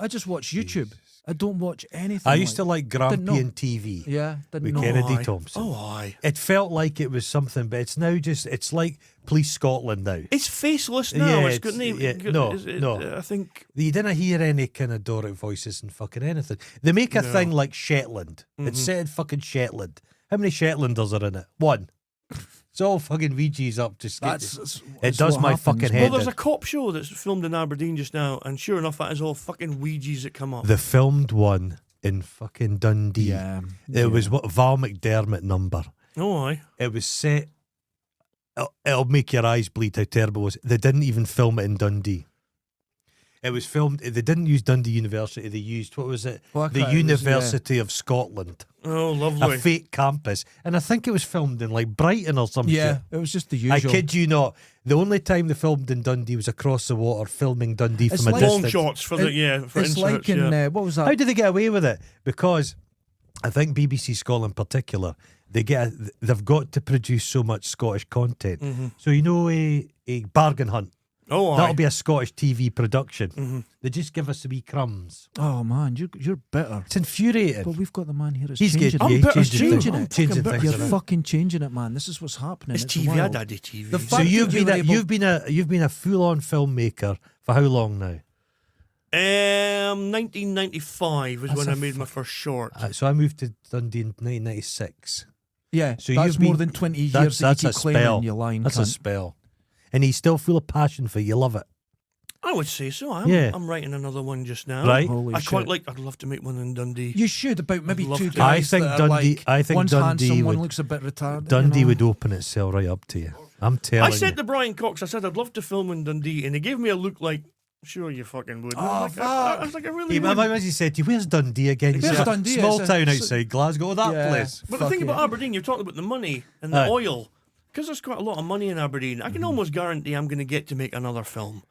just watch YouTube. I don't watch anything. I used to like Didn't know. Grampian TV. Yeah, didn't with know. Kennedy aye. Thompson. Oh, aye. It felt like it was something, but it's now it's like Police Scotland now. It's faceless now. Yeah, It's got it's- name. yeah, no, no. I think. You didn't hear any kind of Doric voices and fucking anything. They make a No. thing like Shetland. It's set in fucking Shetland. How many Shetlanders are in it? One. It's all fucking VGs up. It does my fucking Well, head there's in. a cop show that's filmed in Aberdeen just now, and sure enough, that is all fucking Ouija's that come up. The filmed one in fucking Dundee. Yeah, It was what Val McDermott number. Oh, aye. It was set. It'll make your eyes bleed how terrible it was. They didn't even film it in Dundee. It was filmed. They didn't use Dundee University. They used, what was it? Well, The okay, it was, University of Scotland. Oh, A lovely. fake campus. And I think it was filmed in like Brighton or some Yeah, shit. it was just the I usual. kid you not. The only time they filmed in Dundee was across the water, filming Dundee It's from a like- Long distance. shots for the for It's inserts, like in yeah. what was that? How did they get away with it? Because I think BBC Scotland in particular, they've got to produce so much Scottish content. So you know a bargain hunt. Oh, aye. That'll be a Scottish TV production. They just give us the wee crumbs. Oh man, you're bitter. It's infuriating. But we've got the man here that's He's changing good. it. I'm Yeah, bitter changing too. things. I'm Changing fucking bitter. things You're around. fucking changing it, man. This is what's happening. It's TV. I wild. daddy TV. The So fact you've that been you're you've been a full on filmmaker for how long now? 1995 is That's when a I made my first short. So I moved to Dundee in 1996. Yeah, So that's you've more been- than 20 years That's that you a keep claiming spell. you're lying. That's a cunt. spell. And he's still full of passion for it. You love it. I would say so. Yeah. I'm writing another one just now. Right. Holy I shit. quite like. I'd love to make one in Dundee. You should about maybe I'd love two to. guys I think that are Dundee- like, I think one's Dundee handsome, one would- looks a bit retarded. Dundee you know? would open itself right up to you. I'm telling I you. said to Brian Cox, I said I'd love to film in Dundee, and he gave me a look like, sure you fucking would. And I was like, I was like, I really would. As he said to you, where's Dundee again? He Where's said, Dundee? Small It's a- town it's a- outside Glasgow. Oh, that Yeah. place. But the Fuck thing it. about Aberdeen, you're talking about the money and the Aye. oil. Because there's quite a lot of money in Aberdeen, I can almost guarantee I'm going to get to make another film.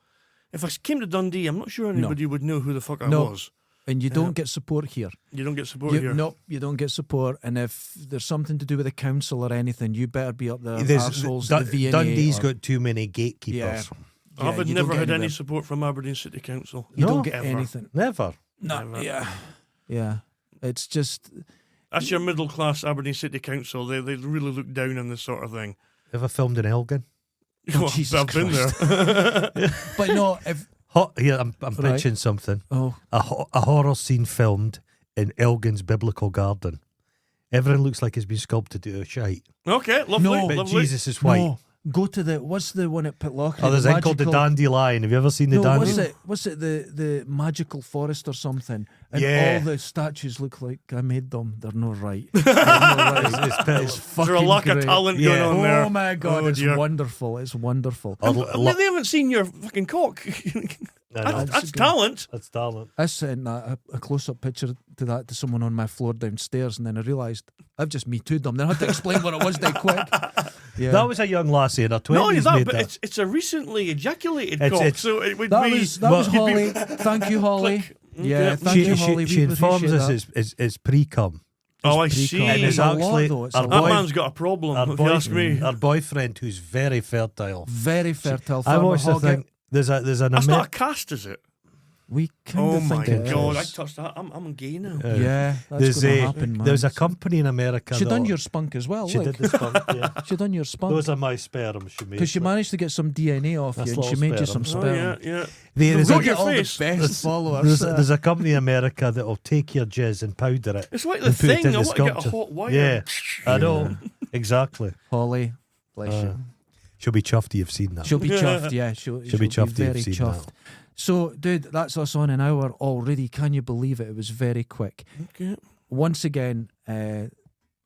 If I came to Dundee, I'm not sure anybody would know who the fuck I No. was. And you don't get support here. You don't get support here. Nope, you don't get support. And if there's something to do with the council or anything, you better be up there. There's- Arseholes, Dun- the VNA. Dundee's or- got too many gatekeepers. Yeah. I've you don't never get had any anywhere. support from Aberdeen City Council. You No. don't get Ever. anything. Never. No, Never. yeah. It's just That's your middle class Aberdeen City Council. They really look down on this sort of thing. Ever filmed in Elgin? Oh, Well, Jesus I've been Christ. there. But no, if Here, I'm Right. pitching something. oh A horror scene filmed in Elgin's biblical garden. Everything looks like it's been sculpted to a shite. Okay, lovely, No, But lovely. Jesus is white. no, go to the what's the one at Pitlochry? Oh, there's the one called the magical- Dandelion. Have you ever seen the No, Dandelion? what's it? The magical forest or something? And Yeah. all the statues look like I made them. They're not right. They're not right. It's It's Is there a fucking lack of great. talent Yeah. going on there? Oh my god, Oh, it's dear. wonderful. It's wonderful. Or I mean, they haven't seen your fucking cock. I know. That's good. talent. That's talent. I sent a close-up picture to that to someone on my floor downstairs, and then I realised I've just Me Too'd them. Then I had to explain what it was dead quick. Yeah. That was a young lassie in her 20s Not only that, made but that. it's a recently ejaculated It's- cock, it's- so it would that be. was Well, Holly. Thank you, Holly. Click. Yeah, Okay. thank you, Holly. She We informs appreciate us that. it's pre-cum. Oh, I Pretty see. cool. And it's It's a lot, actually though, it's our a That lot. man's got a problem, our if you ask me. our boyfriend who's very fertile. Very fertile. I watched the Farmer thing. Hoggett. There's an That's not a Amer- cast, is it? We kind Oh of my think it god, I is. touched that. I'm gay now. Yeah, that's there's going to a happen, man. there's a company in America. She done that- your spunk as well. She look. did the spunk. Yeah. She done your spunk. Those are my sperm. She made. Because she managed to get some DNA off That's you, and she little made you some sperm. Oh, sperm. yeah. There's Look a, at your all the face. best followers. there's a company in America that will take your jizz and powder it. It's like the and put it thing. in I the want to get a sculpture. hot wire. Yeah, I know exactly. Holly, bless you. She'll be chuffed you've seen that. She'll be chuffed, yeah. She'll be chuffed very you've seen chuffed. that. So, dude, that's us on an hour already. Can you believe it? It was very quick. Okay. Once again, an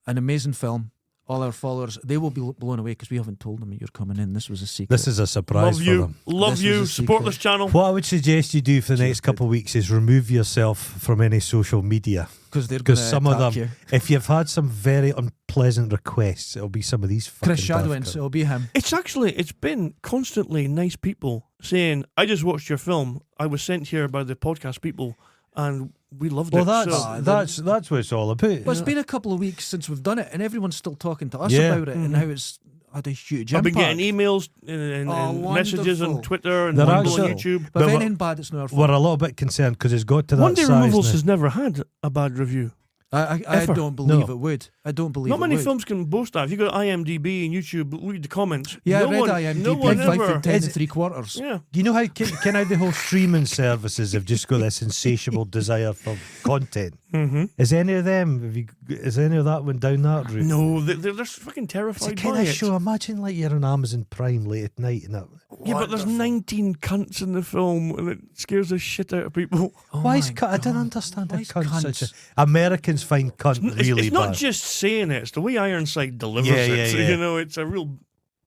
amazing film. all our followers, they will be blown away because we haven't told them that you're coming in. This was a secret. This is a surprise Love for you. them. Love This you. was a Support secret. this channel. What I would suggest you do for the next couple of weeks is remove yourself from any social media. Because they're Because gonna some of attack them, you. if you've had some very unpleasant requests, it'll be some of these fucking Chris Shadowins, daft it'll be him. It's been constantly nice people saying, I just watched your film. I was sent here by the podcast people and we loved Well, it. that's what it's all about. But it's been a couple of weeks since we've done it, and everyone's still talking to us Yeah. about it and how it's had a huge I've impact. been getting emails and Oh, messages on wonderful. Twitter and They're people on actually- YouTube. But But if we're- anything bad, it's not our fault. We're a little bit concerned because it's got to that One Day size Removals now. has never had a bad review. I Ever. don't believe No. it would. I don't believe Not it many would. films can boast that. If you go to IMDb and YouTube, read the comments. Yeah, no I read one, IMDb. No one 5 ever. foot 10 and 3/4. Yeah. You know how can how the whole streaming services have just got this insatiable desire for content? Mm-hmm. Is any of them? Is any of that went down that route? No, they're fucking It's a terrified kind by of it. show. Imagine like you're on Amazon Prime late at night and that. Yeah, but there's 19 cunts in the film, and it scares the shit out of people. Oh Why is my cunt? I don't God. understand how Why is cunt such a. cunts? Americans find cunt really It's not bad. just saying it; it's the way Ironside delivers Yeah, it. yeah, So, yeah. you know, it's a real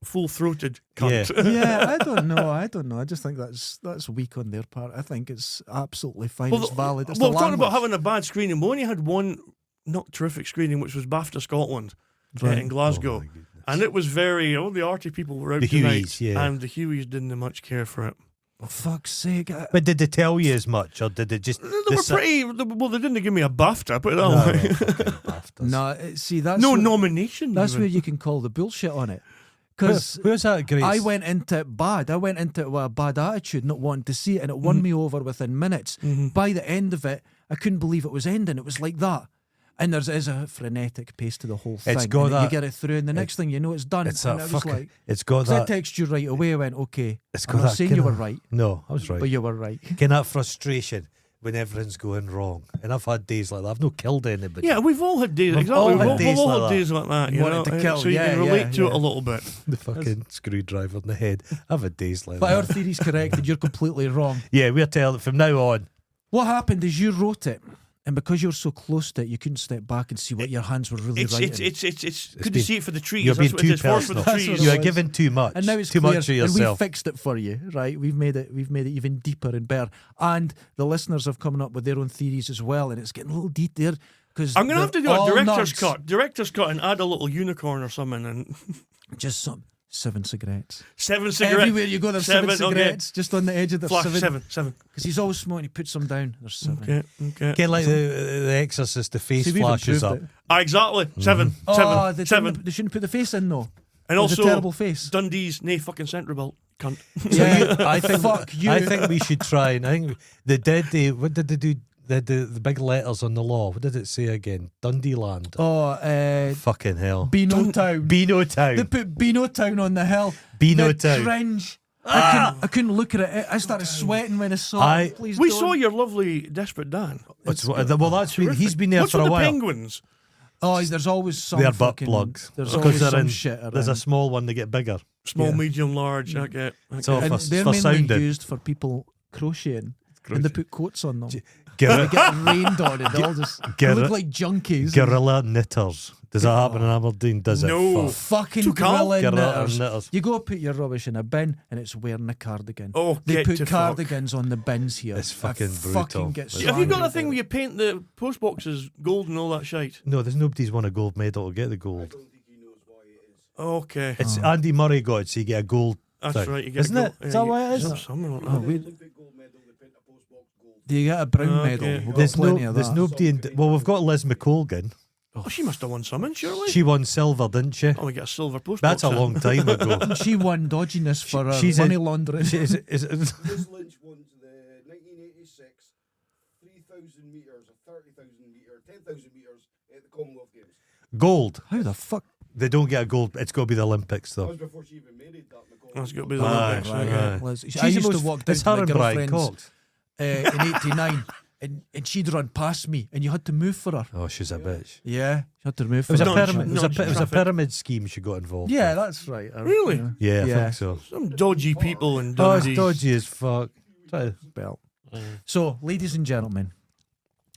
full-throated cunt. Yeah, I don't know. I just think that's weak on their part. I think it's absolutely fine. It's valid. It's well, the talking about language. having a bad screening, we only had one not terrific screening, which was BAFTA Scotland Right. in Glasgow. Oh, my goodness. And it was all the arty people were out The tonight, Hueys, yeah. and the Hueys didn't much care for it. For fuck's sake. But did they tell you as much, or did they just? They were pretty. Well, they didn't give me a BAFTA, put it that way. No, see, that's No where- nomination. That's even. where you can call the bullshit on it. Because Where's that great? I went into it bad. I went into it with a bad attitude, not wanting to see it, and it won me over within minutes. By the end of it, I couldn't believe it was ending. It was like that. And there is a frenetic pace to the whole thing. It's got and that- you get it through, and the next thing you know, it's done. It's and that it was fucking. like, It's got 'cause I that. texted you right away. I went, okay. It's I'm got not that. saying you kinda- were right, No, I was right. but you were right. Kind of frustration when everything's going wrong, and I've had days like that. I've not killed anybody. Yeah, we've all had days. We've Exactly, all we've had all, days we've all like had that. days like that. You Wanted know, to kill, so you yeah, can relate yeah, to it yeah. a little bit. The fucking screwdriver in the head. I've had days like But our that. theory's correct, and you're completely wrong. Yeah, we're telling from now on. What happened is you wrote it, and because you're so close to it, you couldn't step back and see what your hands were really It's writing. good to been- see it for the trees. You're That's being what it too is. Forest for the personal. That's what trees. it You are was. giving too much. And now it's too clear, much of and we yourself. fixed it for you, right? We've made it even deeper and better. And the listeners have come up with their own theories as well, and it's getting a little detailed because I'm gonna have to do a director's cut, and add a little unicorn or something, and Just some 7 cigarettes. 7 cigarettes. Everywhere you go, there's 7 okay. cigarettes just on the edge of the Flash 7. 7. Because he's always smoking. He puts them down. There's 7. Okay. Kind of like the Exorcist, the face See, we've flashes up. improved it. Exactly. 7. Oh, they 7. They shouldn't put the face in though. And With also a terrible face. Dundee's nay fucking centre belt cunt. Yeah, I think. fuck you. I think we should try. And I think they did. What did they do? The big letters on the law. What did it say again? Dundee Land. Oh, Fucking hell. Beano Town. Beano Town. They put Beano Town on the hill. Beano The Town. cringe. I couldn't look at it. I started sweating when I saw it. Please We don't. saw your lovely Desperate Dan. Well, that's been, he's been there What's for with a the while. penguins? Oh, there's always some They're butt fucking, plugs. There's Because always they're some in- shit around. There's a small one, they get bigger. Small, Yeah. medium, large. I get. It's all and for, they're for mainly sounding. used for people crocheting. And they put coats on them. They Guerrilla, get rained on and they all just they Guerri- look like junkies. guerrilla knitters. Does that happen in Aberdeen? Does it? No. Fuck. Fucking Too calm. guerrilla Guerrilla knitters. knitters. You go put your rubbish in a bin and it's wearing a cardigan. Oh, They get put to fuck. cardigans on the bins here. It's I fucking fucking brutal. get Have Have you so got angry that thing about where it. you paint the post boxes gold and all that shite? No, there's nobody's won a gold medal to get the gold. Okay. It's Andy Murray got it, so you get a gold. That's thing. right. You get Isn't a it? gold, Is that what it is? Something like that. Oh, wait. Do you get a brown Okay. medal? We've got There's plenty of there's that. nobody in. Well, we've got Liz McColgan. Oh, she must have won something, surely. She won silver, didn't she? Oh, we get a silver post That's box. a long time ago. She won dodginess for her She's money in- laundering. Is it- Liz Lynch won the 1986 3,000 metres, a 30,000 metre, 10,000 metres at the Commonwealth Games. gold. How the fuck? They don't get a gold. It's got to be the Olympics, That though. was before she even married that McCall. That's got to be the Aye, Olympics. right, okay. right. Liz, She's I used the to most- walk down it's to her my and Brian girlfriend's Cox. in '89, and she'd run past me, and you had to move for her. Oh, she's a bitch. Yeah, you had to move It for was a her. Not- pyramid. It was not a traffic. pyramid scheme she got involved. Yeah, in. that's right. Really? Yeah, I Yeah. think so. Some dodgy people in Oh, Dundee. it's dodgy as fuck. Try to- Belt. So, ladies and gentlemen,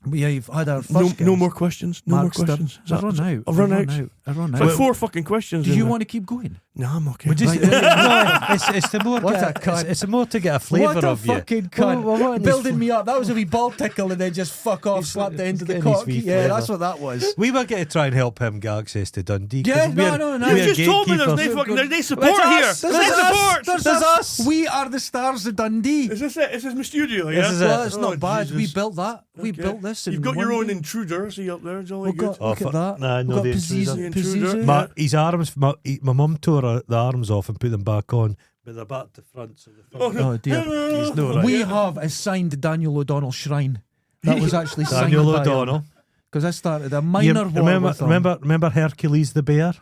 We've had our No, first no guest, more questions. No Mark more Stirton. questions. Is I've run out. I've run out. I've run It's out. like 4 fucking questions. Do in you there. want to keep going? No, I'm okay. We just, Right. no, it's the more What a get, cunt. it's more to get a flavour What a of you. fucking cunt. Well, what in Building his- me up. That was a wee ball tickle and then just fuck off, slap the end of the getting his cock. wee Yeah, flavour. that's what that was. We were going to try and help him get access to Dundee. 'cause Yeah, we're- no. You we're just told me there's gatekeepers. no fucking there's no There's support here. us. There's There's no us. support. There's us. We are the stars of Dundee. Is this it? Is this my studio? Yeah. This is it. Well, it's Oh, not bad. We Jesus. built that. We Okay. built this. You've in got your one own day. intruder. See up there, it's all We've good. got, Oh, look at fuck. that. Nah, I know We've got the Pazuzu. intruder. Pazuzu. His arms, my mum tore the arms off and put them back on, but they're back to front. So the front Oh dear. he's no right. We have a signed Daniel O'Donnell shrine. That was actually signed Daniel by O'Donnell. Because I started a minor war with him. remember Hercules the bear?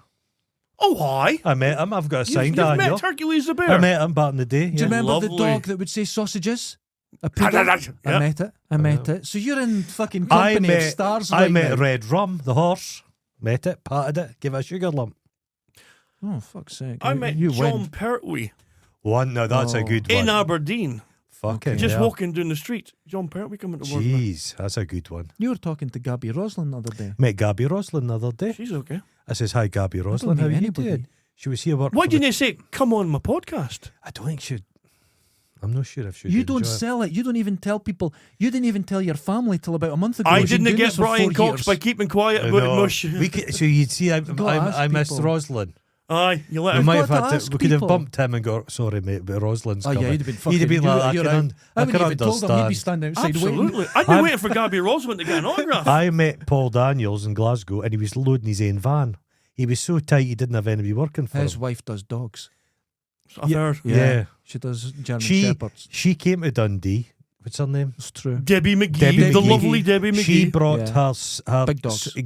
Oh, hi. I met him. I've got a signed You've Daniel. met Hercules the I bear. met him back in the day. Do you Yeah. remember the Lovely. dog that would say sausages? A poodle? I Yeah. met it. I met it. So you're in fucking I company of met, stars I right met now. Red Rum, the horse. Met it, patted it, gave it a sugar lump. Oh, fuck's sake. I met you John win. Pertwee One, now that's a Oh. good one. in Aberdeen. Fucking Just hell. walking down the street. John Pertwee coming towards me. Jeez, that's a good one. You were talking to Gabby Roslin the other day. Met Gabby Roslin the other day. She's okay. I says, hi, Gabby Roslin. know How are you anybody. doing? She was here working. Why for didn't the- you say, come on my podcast? I don't think she'd. I'm not sure if she'd. You don't enjoy it. sell it. You don't even tell people. You didn't even tell your family till about a month ago. I You've been didn't doing get this for Brian 4 Cox years. by keeping quiet I about know. mush. So you'd see, I gotta ask missed people. Roslin. Aye, you let We him. might have got to had to. ask We could have people. bumped him and go, sorry, mate, but Roslin's Oh coming. yeah, you'd have been fucking. He'd have been like, I you're can, out. un- I I wouldn't can even told him. He'd be understand. standing outside waiting. Absolutely. I'd be I'm- waiting for Gabby Roslin to get an autograph. I met Paul Daniels in Glasgow and he was loading his own van. He was so tight he didn't have anybody working for His him. wife does dogs. I've heard. Yeah. She does German She Shepherds. she came to Dundee. What's her name? It's true. Debbie McGee, Debbie the McGee. lovely Debbie McGee. She brought Yeah. her Big dogs.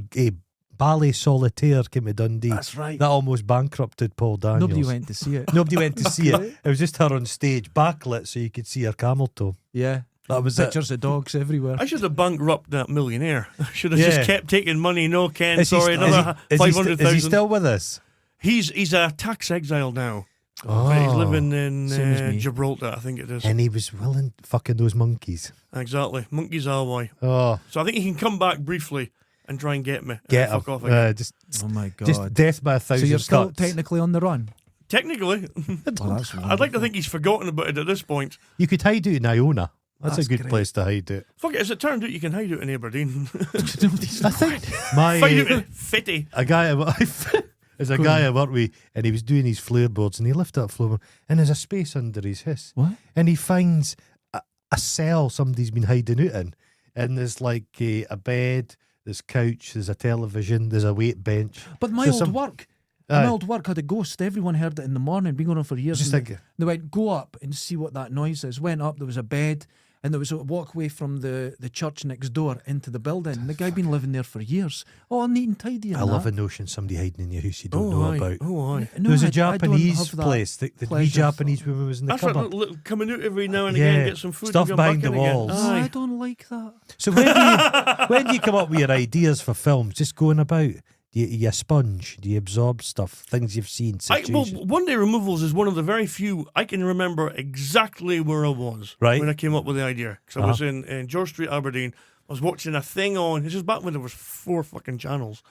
ballet solitaire came to Dundee. That's right. That almost bankrupted Paul Daniels. Nobody went to see it. Nobody went to see it. It was just her on stage, backlit, so you could see her camel toe. Yeah. That was it. Pictures of dogs everywhere. I should have bankrupted that millionaire. I should have Yeah. just kept taking money. No, Ken, Is he sorry, st- another is he st- 500,000. Is he still with us? He's a tax exile now. Oh. But he's living in Same as me. Gibraltar, I think it is. And he was willing fucking those monkeys. Exactly. Monkeys are why. Oh, So I think he can come back briefly and try and get me. and get then him. fuck off again. Just Oh my god. just death by a So thousand you're still cuts. technically on the run. Technically, Oh, that's I'd like to think he's forgotten about it at this point. You could hide out in Iona. That's That's a good great. place to hide out. Fuck it, as it turned out, you can hide out in Aberdeen. I think my Find out in Fitty. a guy there's a guy I work with, and he was doing his floorboards, and he lifted up floor, and there's a space under his hiss, What? and he finds a cell somebody's been hiding out in, and there's like a bed, there's couch, there's a television, there's a weight bench. But my So old some- work. Aye. My old work had a ghost. Everyone heard it in the morning. Been going on for years. Just and like they went, go up and see what that noise is. Went up, there was a bed, and there was a walkway from the church next door into the building. And the guy been living there for years. All neat and tidy. And I love that. a notion somebody hiding in your house you don't Oh, know aye. about. Oh, aye. No, There was a I don't Japanese have that place. The wee pleasure. Japanese woman was in the That's right, cupboard. little, coming out every now and Yeah. again, get some food Stuff and go behind back the in again. walls. No, I Aye. don't like that. So when do you come up with your ideas for films? Just going about. You sponge. Do you absorb stuff? Things you've seen. Well, Situations. One Day Removals is one of the very few I can remember exactly where I was Right. when I came up with the idea. Because I was in George Street, Aberdeen. I was watching a thing on. This is back when there was 4 fucking channels,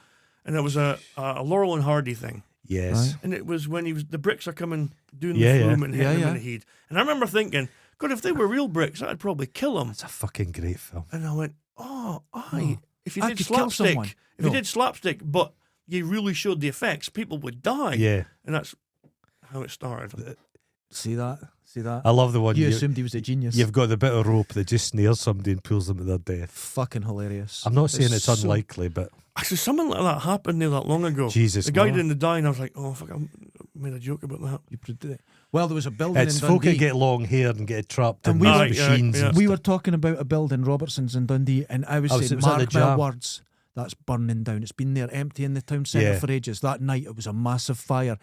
and it was a Laurel and Hardy thing. Yes. Right. And it was when the bricks are coming doing Yeah, the yeah. flume and hitting Yeah, him yeah. in the head. And I remember thinking, God, if they were real bricks, I'd probably kill them. It's a fucking great film. And I went, oh, aye. If you I did could kill slapstick, someone. if you No. did slapstick, but you really showed the effects, people would die. Yeah. And that's how it started. See that? See that? I love the one You you, assumed he was a genius. you've got the bit of rope that just snares somebody and pulls them to their death. Fucking hilarious. I'm not saying it's so- unlikely, but Actually, something like that happened there that long ago. Jesus, The guy no. didn't die, and I was like, oh, fuck, I made a joke about that. You predict- Well, there was a building it's in folk Dundee. that get long hair and get trapped And in we these were- machines. Yeah, and We stuff. were talking about a building, Robertson's in Dundee, and I was Oh, saying, so it was at the mark my Jam. words, that's burning down. It's been there empty in the town centre Yeah. for ages. That night, it was a massive fire.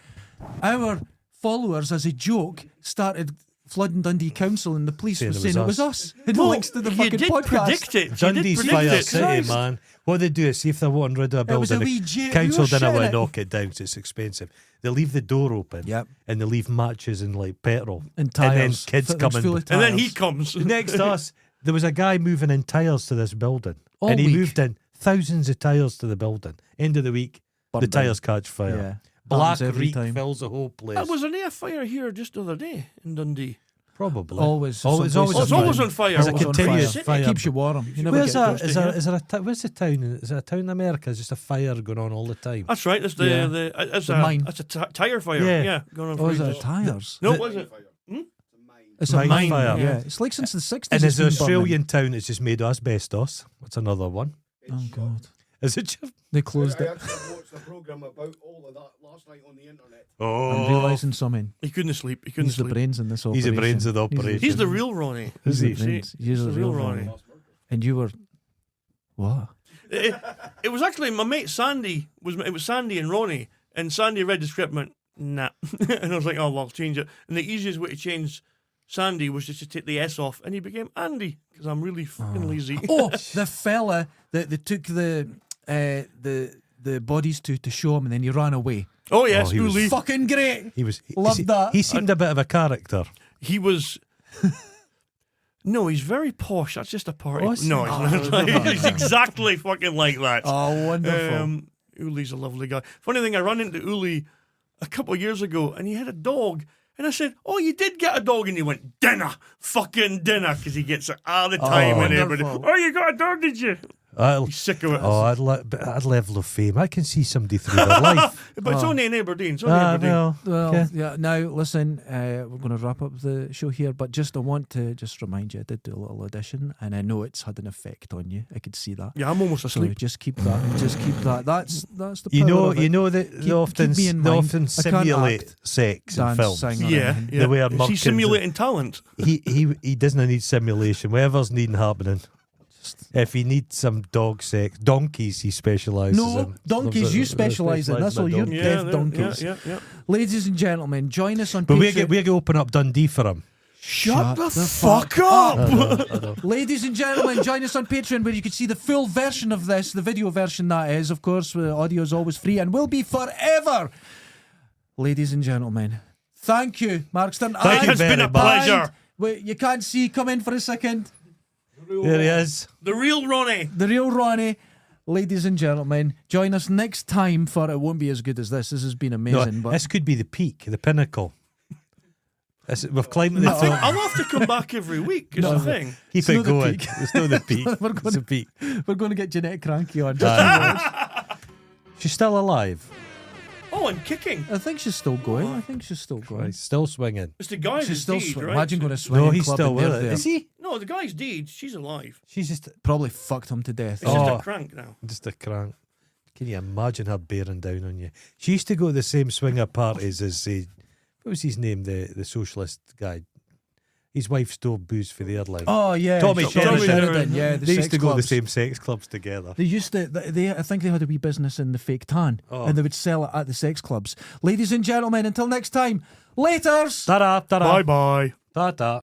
Our followers, as a joke, started flooding Dundee Council, and the police Saying were it saying was it was us. us. It Well, links to the you fucking did podcast. predict it. You Dundee's did predict Fire it. City, Christ. man. What they do is see if they want rid of a It was a building. wee the jet. council We were didn't want to shitting it. knock it down, so it's expensive. They leave the door open, Yep. and they leave matches and like petrol, And and then tyres. kids F- coming. full of And then tyres. he comes. Next to us, There was a guy moving in tyres to this building. All and he week. moved in thousands of tyres to the building. End of the week, the Burnt down. tyres catch fire. Yeah. Black Happens every reek time. fills the whole place. That was an air fire here just the other day in Dundee. Probably. Always. Oh, it's someplace always Oh, it's on always fire. on fire. There's a Always on continuous fire. fire. It keeps you warm. You never Where's get that? ghosted, Is there, yeah. is there a where's the town? Is there a town in America? It's just a fire going on all the time. That's right. That's the Yeah. It's The mine. That's a tire fire. Yeah. Yeah, going on for Oh, is ages. it tires? No, The- was it? Fire. Hmm? It's a mine. It's Mine a mine. fire. Yeah. It's like since the 60s. And it's there's an been burning. Australian town that's just made asbestos. What's another one? It's Oh, shut. God. Is it just? They closed I it. actually watched a programme about all of that last night on the internet. I'm realising something. He couldn't sleep. He couldn't He's the sleep. brains in this He's operation. the brains of the operation. He's the real Ronnie. He's Is the he? brains. He's the real Ronnie. Last murder. And you were... What? It was actually my mate Sandy. It was Sandy and Ronnie, and Sandy read the script and went, nah. And I was like, oh, well, I'll change it. And the easiest way to change Sandy was just to take the S off, and he became Andy, because I'm really fucking lazy. Oh, the fella that they took the bodies to show him, and then he ran away. Oh, yes, Oh, he was Uli. Fucking great. He was. Loved that. He seemed a bit of a character. He was... No, he's very posh. That's just a party. Oh, is he? No, he's not. Oh. He's exactly fucking like that. Oh, wonderful. Uli's a lovely guy. Funny thing, I ran into Uli a couple of years ago, and he had a dog. And I said, "Oh, you did get a dog?" And he went, "Dinner, fucking dinner," because he gets it all the time. And everybody, wonderful. "Oh, you got a dog, did you?" He's sick of it. But that level of fame, I can see somebody through their life. But it's only in Aberdeen. It's only in Aberdeen. Well, okay. yeah. Now, listen, we're going to wrap up the show here, but I want to just remind you, I did do a little audition, and I know it's had an effect on you. I could see that. Yeah, I'm almost So asleep. just keep that. Just keep that. That's the You power know, of it. you know that Keep- they often keep me in they mind. often I can't simulate act, sex in dance, films. sing, or Yeah, anything. yeah. The way our Is he Mark simulating talent? He doesn't need simulation. Whatever's needing happening. If he needs some dog sex, donkeys he specialises in. No, donkeys you specialise in. That's all you're donkeys. deaf there- donkeys. Yeah. Ladies and gentlemen, join us on But Patreon. we're going to open up Dundee for him. Shut the fuck up! I know. Ladies and gentlemen, join us on Patreon where you can see the full version of this, the video version that is. Of course, audio is always free and will be forever. Ladies and gentlemen, thank you, Mark Stirton. Thank you It's been very a much. pleasure. Wait, you can't see. Come in for a second. There he is. The real Ronnie. The real Ronnie. Ladies and gentlemen, join us next time for it won't be as good as this. This has been No, amazing. but this could be the peak, the pinnacle. We've climbed to the I think top. I'll have to come back every week. Is the thing. Keep not it the going. peak. It's not the peak. We're It's gonna- the peak. we're going to get Jeanette Cranky on. She's still alive. Oh, and kicking. I think she's still going. I think she's still going. Right, still swinging. It's the guy She's who's still deed, right? imagine going to swing. No, he's still with it. there. Is he? No, the guy's deed. She's alive. She's just Probably fucked him to death. It's just Oh. a crank now. a crank. Can you imagine her bearing down on you? She used to go to the same swinger parties as what was his name? The socialist guy. His wife stole booze for the airline. Oh yeah, Tommy Sheridan. Yeah, the they sex used to go to the clubs. same sex clubs together. They used to. I think they had a wee business in the fake tan, Oh. and they would sell it at the sex clubs. Ladies and gentlemen, until next time, laters. Ta-da, ta-da, Bye bye. ta-da.